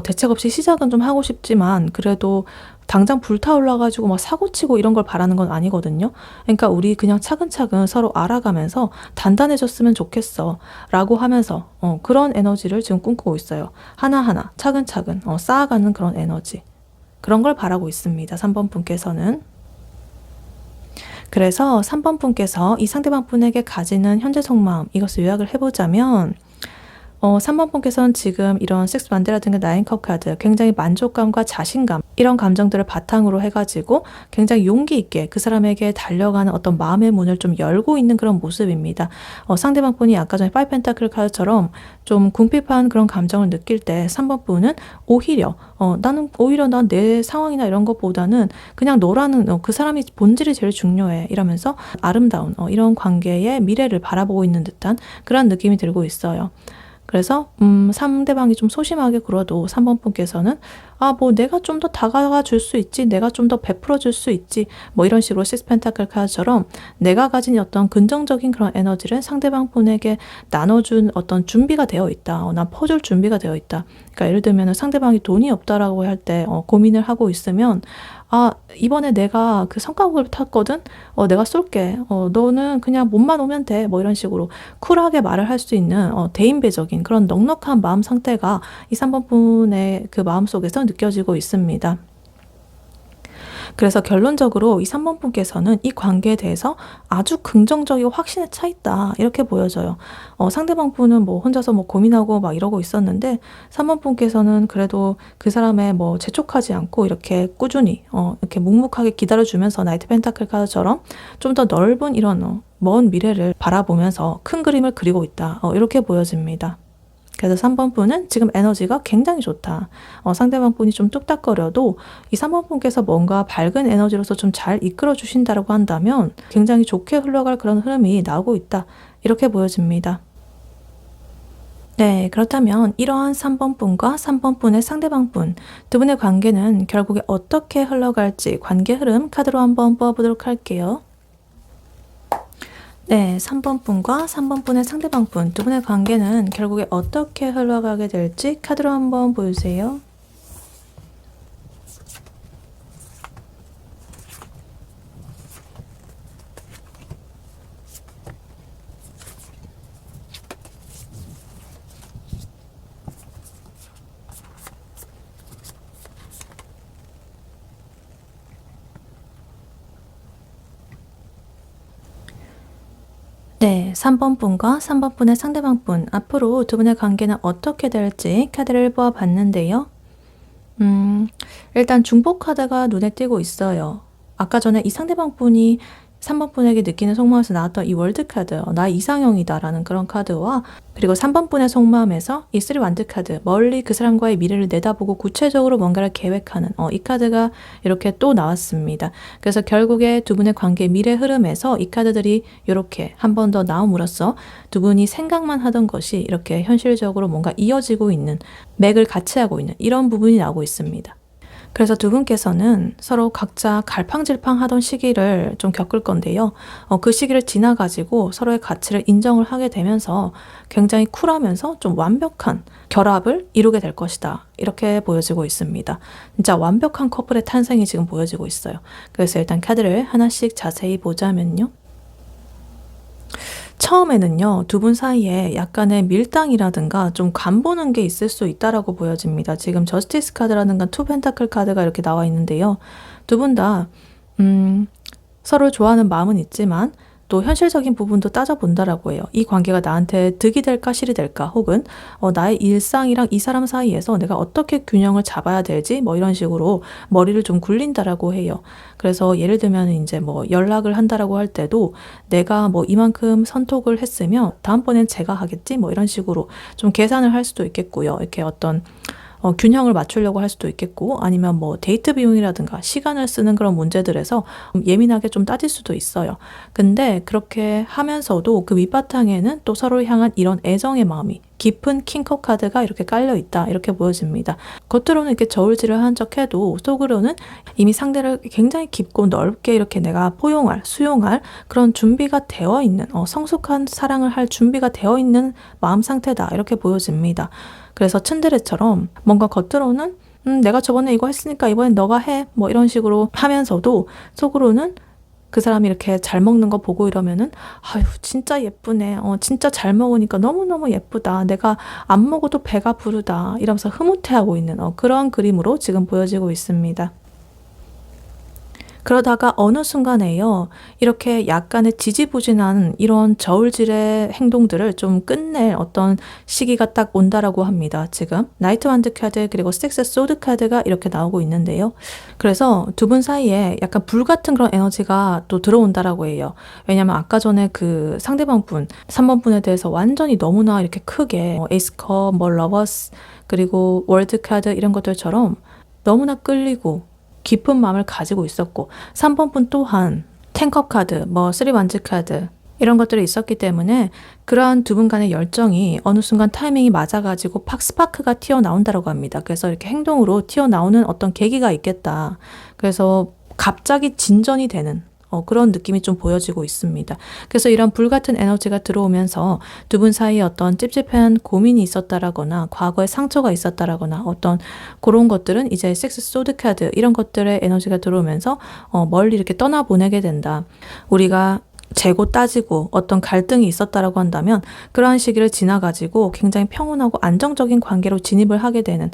대책 없이 시작은 좀 하고 싶지만 그래도 당장 불타올라가지고 막 사고치고 이런 걸 바라는 건 아니거든요. 그러니까 우리 그냥 차근차근 서로 알아가면서 단단해졌으면 좋겠어 라고 하면서 그런 에너지를 지금 꿈꾸고 있어요. 하나하나 차근차근 쌓아가는 그런 에너지. 그런 걸 바라고 있습니다. 3번 분께서는. 그래서 3번 분께서 이 상대방 분에게 가지는 현재 속마음 이것을 요약을 해보자면 3번 분께서는 지금 이런 식스 반대라든가 나인컵 카드 굉장히 만족감과 자신감 이런 감정들을 바탕으로 해가지고 굉장히 용기 있게 그 사람에게 달려가는 어떤 마음의 문을 좀 열고 있는 그런 모습입니다. 상대방 분이 아까 전에 파이브 펜타클 카드처럼 좀 궁핍한 그런 감정을 느낄 때 3번 분은 오히려 나는 오히려 난 내 상황이나 이런 것보다는 그냥 너라는 그 사람이 본질이 제일 중요해 이러면서 아름다운 이런 관계의 미래를 바라보고 있는 듯한 그런 느낌이 들고 있어요. 그래서 상대방이 좀 소심하게 굴어도 3번 분께서는 뭐 내가 좀 더 다가가 줄 수 있지, 내가 좀 더 베풀어 줄 수 있지, 뭐 이런 식으로 식스 펜타클 카드처럼 내가 가진 어떤 긍정적인 그런 에너지를 상대방 분에게 나눠준 어떤 준비가 되어 있다. 난 퍼줄 준비가 되어 있다. 그러니까 예를 들면 상대방이 돈이 없다라고 할 때 고민을 하고 있으면 이번에 내가 그 성과급을 탔거든? 내가 쏠게. 너는 그냥 몸만 오면 돼. 뭐 이런 식으로 쿨하게 말을 할 수 있는 대인배적인 그런 넉넉한 마음 상태가 이 3번 분의 그 마음 속에서 느껴지고 있습니다. 그래서 결론적으로 이 3번 분께서는 이 관계에 대해서 아주 긍정적이고 확신에 차 있다. 이렇게 보여져요. 상대방 분은 뭐 혼자서 뭐 고민하고 막 이러고 있었는데 3번 분께서는 그래도 그 사람의 뭐 재촉하지 않고 이렇게 꾸준히 이렇게 묵묵하게 기다려주면서 나이트 펜타클 카드처럼 좀 더 넓은 이런 먼 미래를 바라보면서 큰 그림을 그리고 있다. 이렇게 보여집니다. 그래서 3번 분은 지금 에너지가 굉장히 좋다. 상대방 분이 좀 뚝딱거려도 이 3번 분께서 뭔가 밝은 에너지로서 좀 잘 이끌어 주신다고 한다면 굉장히 좋게 흘러갈 그런 흐름이 나오고 있다. 이렇게 보여집니다. 네, 그렇다면 이러한 3번 분과 3번 분의 상대방 분 두 분의 관계는 결국에 어떻게 흘러갈지 관계 흐름 카드로 한번 뽑아보도록 할게요. 네, 3번 분과 3번 분의 상대방 분 두 분의 관계는 결국에 어떻게 흘러가게 될지 카드로 한번 보여주세요. 네, 3번 분과 3번 분의 상대방 분 앞으로 두 분의 관계는 어떻게 될지 카드를 뽑아봤는데요. 일단 중복 카드가 눈에 띄고 있어요. 아까 전에 이 상대방 분이 3번 분에게 느끼는 속마음에서 나왔던 이 월드 카드, 나 이상형이다 라는 그런 카드와, 그리고 3번 분의 속마음에서 이 3 완드 카드, 멀리 그 사람과의 미래를 내다보고 구체적으로 뭔가를 계획하는 이 카드가 이렇게 또 나왔습니다. 그래서 결국에 두 분의 관계 미래 흐름에서 이 카드들이 이렇게 한 번 더 나옴으로써 두 분이 생각만 하던 것이 이렇게 현실적으로 뭔가 이어지고 있는, 맥을 같이 하고 있는 이런 부분이 나오고 있습니다. 그래서 두 분께서는 서로 각자 갈팡질팡 하던 시기를 좀 겪을 건데요. 그 시기를 지나가지고 서로의 가치를 인정을 하게 되면서 굉장히 쿨하면서 좀 완벽한 결합을 이루게 될 것이다. 이렇게 보여지고 있습니다. 진짜 완벽한 커플의 탄생이 지금 보여지고 있어요. 그래서 일단 카드를 하나씩 자세히 보자면요. 처음에는요, 두 분 사이에 약간의 밀당이라든가 좀 간보는 게 있을 수 있다라고 보여집니다. 지금 저스티스 카드라든가 투 펜타클 카드가 이렇게 나와 있는데요. 두 분 다, 서로 좋아하는 마음은 있지만 또 현실적인 부분도 따져본다라고 해요. 이 관계가 나한테 득이 될까 실이 될까, 혹은 나의 일상이랑 이 사람 사이에서 내가 어떻게 균형을 잡아야 될지 뭐 이런 식으로 머리를 좀 굴린다라고 해요. 그래서 예를 들면 이제 뭐 연락을 한다라고 할 때도 내가 뭐 이만큼 선톡을 했으면 다음번엔 제가 하겠지 뭐 이런 식으로 좀 계산을 할 수도 있겠고요. 이렇게 어떤 균형을 맞추려고 할 수도 있겠고, 아니면 뭐 데이트 비용이라든가 시간을 쓰는 그런 문제들에서 예민하게 좀 따질 수도 있어요. 근데 그렇게 하면서도 그 밑바탕에는 또 서로를 향한 이런 애정의 마음이 깊은 킹컵 카드가 이렇게 깔려 있다, 이렇게 보여집니다. 겉으로는 이렇게 저울질을 한 척해도 속으로는 이미 상대를 굉장히 깊고 넓게 이렇게 내가 포용할, 수용할 그런 준비가 되어 있는, 성숙한 사랑을 할 준비가 되어 있는 마음 상태다, 이렇게 보여집니다. 그래서 츤데레처럼 뭔가 겉으로는 내가 저번에 이거 했으니까 이번엔 너가 해 뭐 이런 식으로 하면서도 속으로는 그 사람이 이렇게 잘 먹는 거 보고 이러면은 아유 진짜 예쁘네, 진짜 잘 먹으니까 너무너무 예쁘다, 내가 안 먹어도 배가 부르다 이러면서 흐뭇해하고 있는 그런 그림으로 지금 보여지고 있습니다. 그러다가 어느 순간에요, 이렇게 약간의 지지부진한 이런 저울질의 행동들을 좀 끝낼 어떤 시기가 딱 온다라고 합니다. 지금 나이트 완드 카드 그리고 섹스 소드 카드가 이렇게 나오고 있는데요. 그래서 두 분 사이에 약간 불같은 그런 에너지가 또 들어온다라고 해요. 왜냐면 아까 전에 그 상대방 분, 3번 분에 대해서 완전히 너무나 이렇게 크게 에이스 컵, 뭐 러버스, 그리고 월드 카드 이런 것들처럼 너무나 끌리고 깊은 마음을 가지고 있었고, 3번 분 또한 10컵 카드, 뭐 3 완즈 카드 이런 것들이 있었기 때문에 그러한 두 분 간의 열정이 어느 순간 타이밍이 맞아가지고 팍 스파크가 튀어나온다고 합니다. 그래서 이렇게 행동으로 튀어나오는 어떤 계기가 있겠다. 그래서 갑자기 진전이 되는 그런 느낌이 좀 보여지고 있습니다. 그래서 이런 불같은 에너지가 들어오면서 두 분 사이에 어떤 찝찝한 고민이 있었다라거나 과거에 상처가 있었다라거나 어떤 그런 것들은 이제 섹스 소드 카드 이런 것들의 에너지가 들어오면서 멀리 이렇게 떠나보내게 된다. 우리가 재고 따지고 어떤 갈등이 있었다라고 한다면 그러한 시기를 지나가지고 굉장히 평온하고 안정적인 관계로 진입을 하게 되는,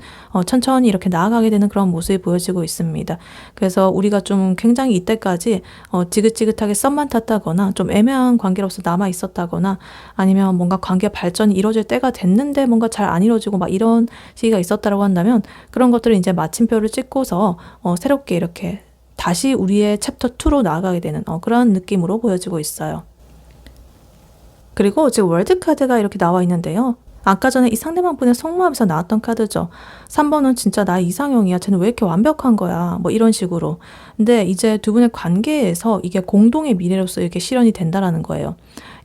천천히 이렇게 나아가게 되는 그런 모습이 보여지고 있습니다. 그래서 우리가 좀 굉장히 이때까지 지긋지긋하게 썸만 탔다거나 좀 애매한 관계로서 남아 있었다거나, 아니면 뭔가 관계 발전이 이루어질 때가 됐는데 뭔가 잘 안 이루어지고 막 이런 시기가 있었다라고 한다면 그런 것들을 이제 마침표를 찍고서 새롭게 이렇게 다시 우리의 챕터 2로 나아가게 되는 그런 느낌으로 보여지고 있어요. 그리고 지금 월드 카드가 이렇게 나와 있는데요. 아까 전에 이 상대방 분의 속마음에서 나왔던 카드죠. 3번은 진짜 나 이상형이야, 쟤는 왜 이렇게 완벽한 거야, 뭐 이런 식으로. 근데 이제 두 분의 관계에서 이게 공동의 미래로서 이렇게 실현이 된다라는 거예요.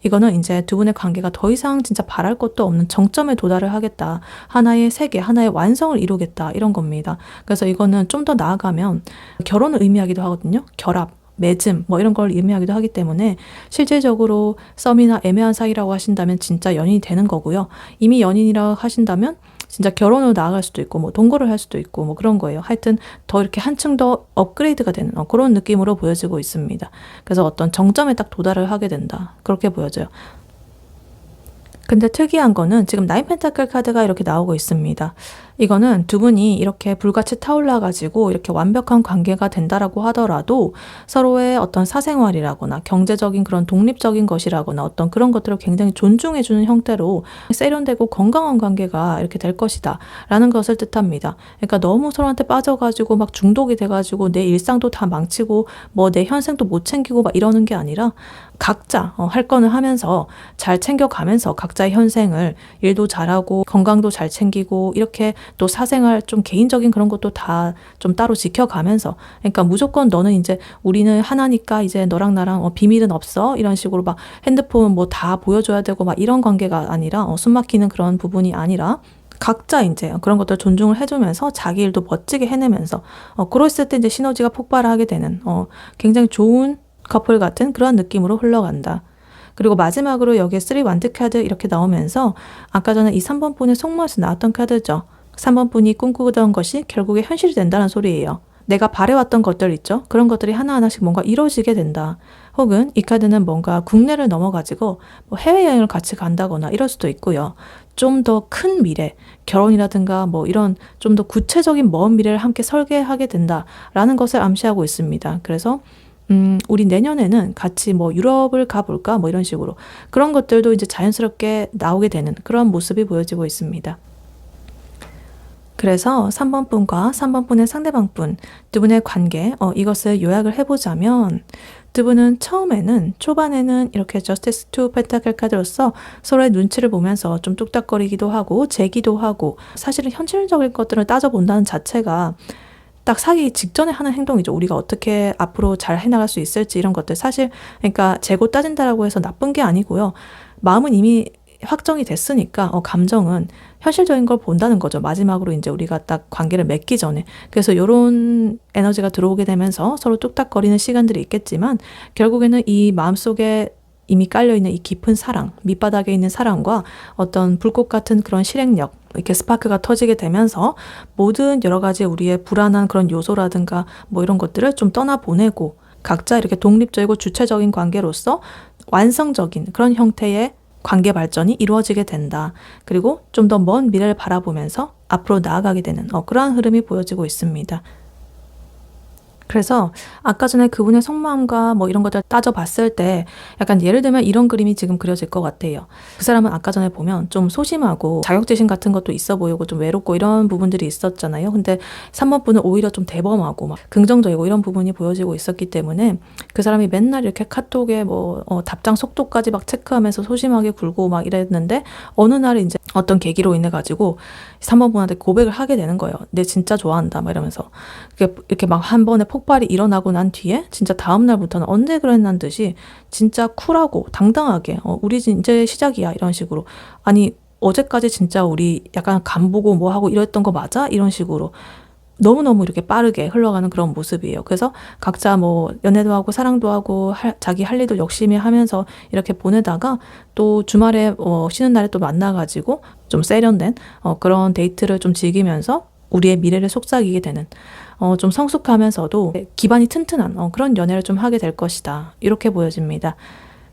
이거는 이제 두 분의 관계가 더 이상 진짜 바랄 것도 없는 정점에 도달을 하겠다, 하나의 세계, 하나의 완성을 이루겠다, 이런 겁니다. 그래서 이거는 좀 더 나아가면 결혼을 의미하기도 하거든요. 결합, 맺음 뭐 이런 걸 의미하기도 하기 때문에 실질적으로 썸이나 애매한 사이라고 하신다면 진짜 연인이 되는 거고요. 이미 연인이라고 하신다면 진짜 결혼으로 나아갈 수도 있고 뭐 동거를 할 수도 있고 뭐 그런 거예요. 하여튼 더 이렇게 한층 더 업그레이드가 되는 그런 느낌으로 보여지고 있습니다. 그래서 어떤 정점에 딱 도달을 하게 된다, 그렇게 보여져요. 근데 특이한 거는 지금 나인 펜타클 카드가 이렇게 나오고 있습니다. 이거는 두 분이 이렇게 불같이 타올라가지고 이렇게 완벽한 관계가 된다라고 하더라도 서로의 어떤 사생활이라거나 경제적인 그런 독립적인 것이라거나 어떤 그런 것들을 굉장히 존중해주는 형태로 세련되고 건강한 관계가 이렇게 될 것이다 라는 것을 뜻합니다. 그러니까 너무 서로한테 빠져가지고 막 중독이 돼가지고 내 일상도 다 망치고 뭐 내 현생도 못 챙기고 막 이러는 게 아니라 각자 할 거는 하면서 잘 챙겨가면서 각자의 현생을 일도 잘하고 건강도 잘 챙기고 이렇게 또 사생활 좀 개인적인 그런 것도 다 좀 따로 지켜가면서 그러니까 무조건 너는 이제 우리는 하나니까 이제 너랑 나랑 비밀은 없어 이런 식으로 막 핸드폰 뭐 다 보여줘야 되고 막 이런 관계가 아니라 숨 막히는 그런 부분이 아니라 각자 이제 그런 것들 존중을 해주면서 자기 일도 멋지게 해내면서 그랬을 때 이제 시너지가 폭발하게 되는 굉장히 좋은 커플 같은 그런 느낌으로 흘러간다. 그리고 마지막으로 여기에 3 완드 카드 이렇게 나오면서 아까 전에 이 3번 분의 속마에서 나왔던 카드죠. 3번 분이 꿈꾸던 것이 결국에 현실이 된다는 소리예요. 내가 바래왔던 것들 있죠. 그런 것들이 하나하나씩 뭔가 이루어지게 된다. 혹은 이 카드는 뭔가 국내를 넘어가지고 뭐 해외여행을 같이 간다거나 이럴 수도 있고요. 좀 더 큰 미래, 결혼이라든가 뭐 이런 좀 더 구체적인 먼 미래를 함께 설계하게 된다라는 것을 암시하고 있습니다. 그래서 우리 내년에는 같이 뭐 유럽을 가볼까? 뭐 이런 식으로. 그런 것들도 이제 자연스럽게 나오게 되는 그런 모습이 보여지고 있습니다. 그래서 3번 분과 3번 분의 상대방 분, 두 분의 관계, 이것을 요약을 해보자면 두 분은 처음에는 초반에는 이렇게 Justice to Pentacle 카드로서 서로의 눈치를 보면서 좀 뚝딱거리기도 하고 재기도 하고 사실은 현실적인 것들을 따져본다는 자체가 딱 사기 직전에 하는 행동이죠. 우리가 어떻게 앞으로 잘 해나갈 수 있을지 이런 것들 사실 그러니까 재고 따진다라고 해서 나쁜 게 아니고요. 마음은 이미 확정이 됐으니까 감정은 현실적인 걸 본다는 거죠. 마지막으로 이제 우리가 딱 관계를 맺기 전에. 그래서 이런 에너지가 들어오게 되면서 서로 뚝딱거리는 시간들이 있겠지만 결국에는 이 마음속에 이미 깔려있는 이 깊은 사랑, 밑바닥에 있는 사랑과 어떤 불꽃 같은 그런 실행력, 이렇게 스파크가 터지게 되면서 모든 여러 가지 우리의 불안한 그런 요소라든가 뭐 이런 것들을 좀 떠나보내고 각자 이렇게 독립적이고 주체적인 관계로서 완성적인 그런 형태의 관계 발전이 이루어지게 된다. 그리고 좀 더 먼 미래를 바라보면서 앞으로 나아가게 되는 그러한 흐름이 보여지고 있습니다. 그래서 아까 전에 그분의 속마음과 뭐 이런 것들 따져봤을 때 약간 예를 들면 이런 그림이 지금 그려질 것 같아요. 그 사람은 아까 전에 보면 좀 소심하고 자격지심 같은 것도 있어 보이고 좀 외롭고 이런 부분들이 있었잖아요. 근데 3번 분은 오히려 좀 대범하고 막 긍정적이고 이런 부분이 보여지고 있었기 때문에 그 사람이 맨날 이렇게 카톡에 뭐 답장 속도까지 막 체크하면서 소심하게 굴고 막 이랬는데 어느 날 이제 어떤 계기로 인해 가지고 3번 분한테 고백을 하게 되는 거예요. 내 진짜 좋아한다 막 이러면서 이렇게 막 한 번에 폭발이 일어나고 난 뒤에 진짜 다음 날부터는 언제 그랬난 듯이 진짜 쿨하고 당당하게 우리 이제 시작이야 이런 식으로 아니 어제까지 진짜 우리 약간 간보고 뭐 하고 이랬던 거 맞아? 이런 식으로 너무너무 이렇게 빠르게 흘러가는 그런 모습이에요. 그래서 각자 뭐 연애도 하고 사랑도 하고 자기 할 일도 열심히 하면서 이렇게 보내다가 또 주말에 쉬는 날에 또 만나가지고 좀 세련된 그런 데이트를 좀 즐기면서 우리의 미래를 속삭이게 되는 좀 성숙하면서도 기반이 튼튼한 그런 연애를 좀 하게 될 것이다. 이렇게 보여집니다.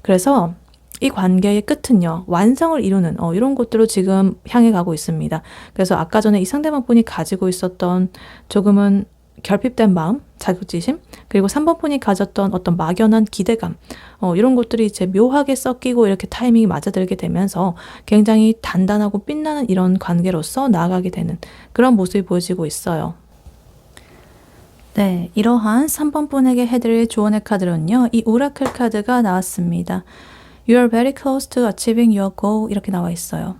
그래서 이 관계의 끝은요. 완성을 이루는 이런 곳들로 지금 향해 가고 있습니다. 그래서 아까 전에 이 상대방 분이 가지고 있었던 조금은 결핍된 마음, 자격지심, 그리고 3번 분이 가졌던 어떤 막연한 기대감 이런 것들이 이제 묘하게 섞이고 이렇게 타이밍이 맞아들게 되면서 굉장히 단단하고 빛나는 이런 관계로서 나아가게 되는 그런 모습이 보여지고 있어요. 네, 이러한 3번 분에게 해드릴 조언의 카드는요. 이 오라클 카드가 나왔습니다. You are very close to achieving your goal 이렇게 나와 있어요.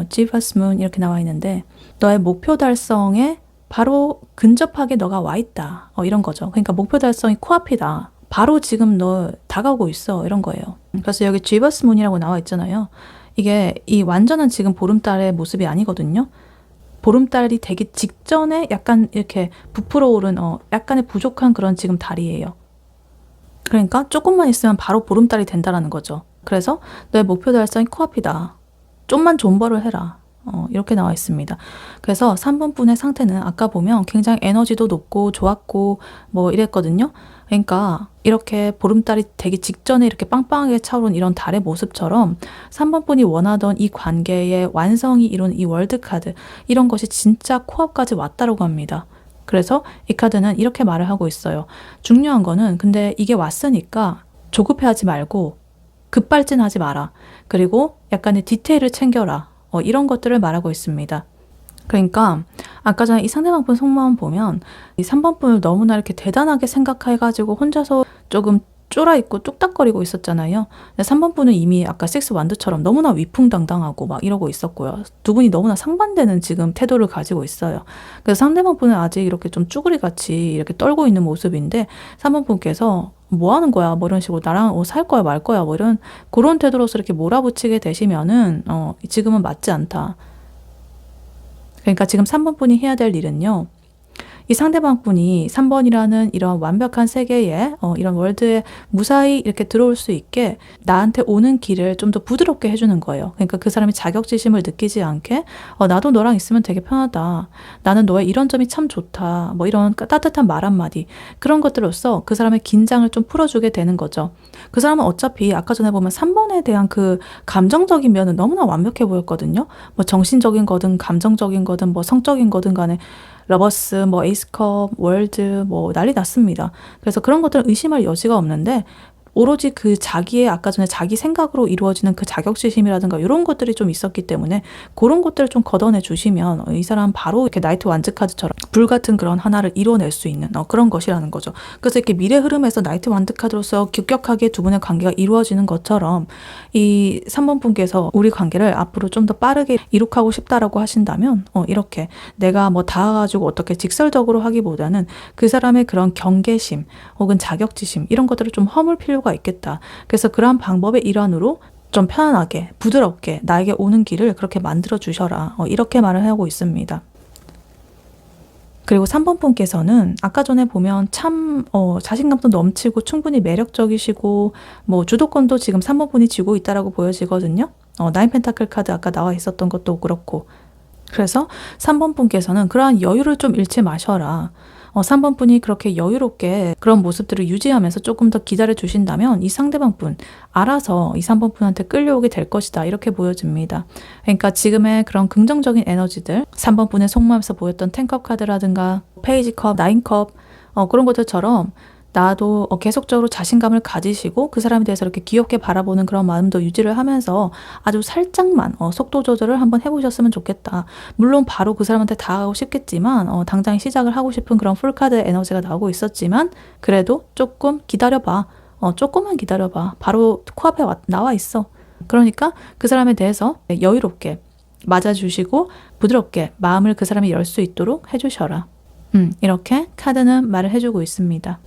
Gibbous Moon 이렇게 나와 있는데 너의 목표 달성에 바로 근접하게 너가 와 있다. 이런 거죠. 그러니까 목표 달성이 코앞이다. 바로 지금 너 다가오고 있어. 이런 거예요. 그래서 여기 Gibbous Moon이라고 나와 있잖아요. 이게 이 완전한 지금 보름달의 모습이 아니거든요. 보름달이 되기 직전에 약간 이렇게 부풀어 오른 약간의 부족한 그런 지금 달이에요. 그러니까 조금만 있으면 바로 보름달이 된다라는 거죠. 그래서 너의 목표 달성이 코앞이다. 좀만 존버를 해라. 이렇게 나와 있습니다. 그래서 3번 분의 상태는 아까 보면 굉장히 에너지도 높고 좋았고 뭐 이랬거든요. 그러니까 이렇게 보름달이 되기 직전에 이렇게 빵빵하게 차오른 이런 달의 모습처럼 3번 분이 원하던 이 관계의 완성이 이룬 이 월드카드, 이런 것이 진짜 코앞까지 왔다라고 합니다. 그래서 이 카드는 이렇게 말을 하고 있어요. 중요한 거는 근데 이게 왔으니까 조급해하지 말고 급발진하지 마라. 그리고 약간의 디테일을 챙겨라. 이런 것들을 말하고 있습니다. 그러니까 아까 전에 이 상대방 분 속마음 보면 이 3번 분을 너무나 이렇게 대단하게 생각해가지고 혼자서 조금 쫄아있고 뚝딱거리고 있었잖아요. 근데 3번 분은 이미 아까 식스 완드처럼 너무나 위풍당당하고 막 이러고 있었고요. 두 분이 너무나 상반되는 지금 태도를 가지고 있어요. 그래서 상대방 분은 아직 이렇게 좀 쭈구리같이 이렇게 떨고 있는 모습인데 3번 분께서 뭐 하는 거야? 뭐 이런 식으로 나랑 살 거야 말 거야? 뭐 이런 그런 태도로서 이렇게 몰아붙이게 되시면은 지금은 맞지 않다. 그러니까 지금 3번 분이 해야 될 일은요. 이 상대방 분이 3번이라는 이런 완벽한 세계에 이런 월드에 무사히 이렇게 들어올 수 있게 나한테 오는 길을 좀 더 부드럽게 해주는 거예요. 그러니까 그 사람이 자격지심을 느끼지 않게 나도 너랑 있으면 되게 편하다. 나는 너의 이런 점이 참 좋다. 뭐 이런 따뜻한 말 한마디. 그런 것들로써 그 사람의 긴장을 좀 풀어주게 되는 거죠. 그 사람은 어차피 아까 전에 보면 3번에 대한 그 감정적인 면은 너무나 완벽해 보였거든요. 뭐 정신적인 거든 감정적인 거든 뭐 성적인 거든 간에 러버스, 뭐 에이스컵, 월드 뭐 난리 났습니다. 그래서 그런 것들은 의심할 여지가 없는데 오로지 그 자기의 아까 전에 자기 생각으로 이루어지는 그 자격지심이라든가 이런 것들이 좀 있었기 때문에 그런 것들을 좀 걷어내 주시면 이 사람 바로 이렇게 나이트 완즈 카드처럼 불같은 그런 하나를 이뤄낼 수 있는 그런 것이라는 거죠. 그래서 이렇게 미래 흐름에서 나이트 완즈 카드로서 급격하게 두 분의 관계가 이루어지는 것처럼 이 3번 분께서 우리 관계를 앞으로 좀 더 빠르게 이룩하고 싶다라고 하신다면 이렇게 내가 뭐 닿아가지고 어떻게 직설적으로 하기보다는 그 사람의 그런 경계심 혹은 자격지심 이런 것들을 좀 허물 필요가 있겠다. 그래서 그러한 방법의 일환으로 좀 편안하게 부드럽게 나에게 오는 길을 그렇게 만들어 주셔라. 이렇게 말을 하고 있습니다. 그리고 3번 분께서는 아까 전에 보면 참 자신감도 넘치고 충분히 매력적이시고 뭐 주도권도 지금 3번 분이 쥐고 있다라고 보여지거든요. 나인 펜타클 카드 아까 나와 있었던 것도 그렇고 그래서 3번 분께서는 그러한 여유를 좀 잃지 마셔라. 3번 분이 그렇게 여유롭게 그런 모습들을 유지하면서 조금 더 기다려 주신다면 이 상대방 분 알아서 이 3번 분한테 끌려오게 될 것이다. 이렇게 보여집니다. 그러니까 지금의 그런 긍정적인 에너지들 3번 분의 속마음에서 보였던 10컵 카드라든가 페이지컵, 9컵 그런 것들처럼 나도 계속적으로 자신감을 가지시고 그 사람에 대해서 이렇게 귀엽게 바라보는 그런 마음도 유지를 하면서 아주 살짝만 속도 조절을 한번 해보셨으면 좋겠다. 물론 바로 그 사람한테 다가가고 싶겠지만 당장 시작을 하고 싶은 그런 풀카드의 에너지가 나오고 있었지만 그래도 조금 기다려봐. 조금만 기다려봐. 바로 코앞에 나와 있어. 그러니까 그 사람에 대해서 여유롭게 맞아주시고 부드럽게 마음을 그 사람이 열 수 있도록 해주셔라. 이렇게 카드는 말을 해주고 있습니다.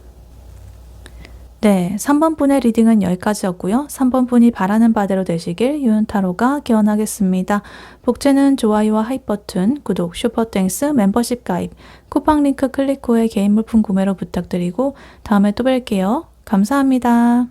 네, 3번 분의 리딩은 여기까지였고요. 3번 분이 바라는 바대로 되시길 유은타로가 기원하겠습니다. 복제는 좋아요와 하이 버튼, 구독, 슈퍼땡스, 멤버십 가입, 쿠팡 링크 클릭 후에 개인 물품 구매로 부탁드리고 다음에 또 뵐게요. 감사합니다.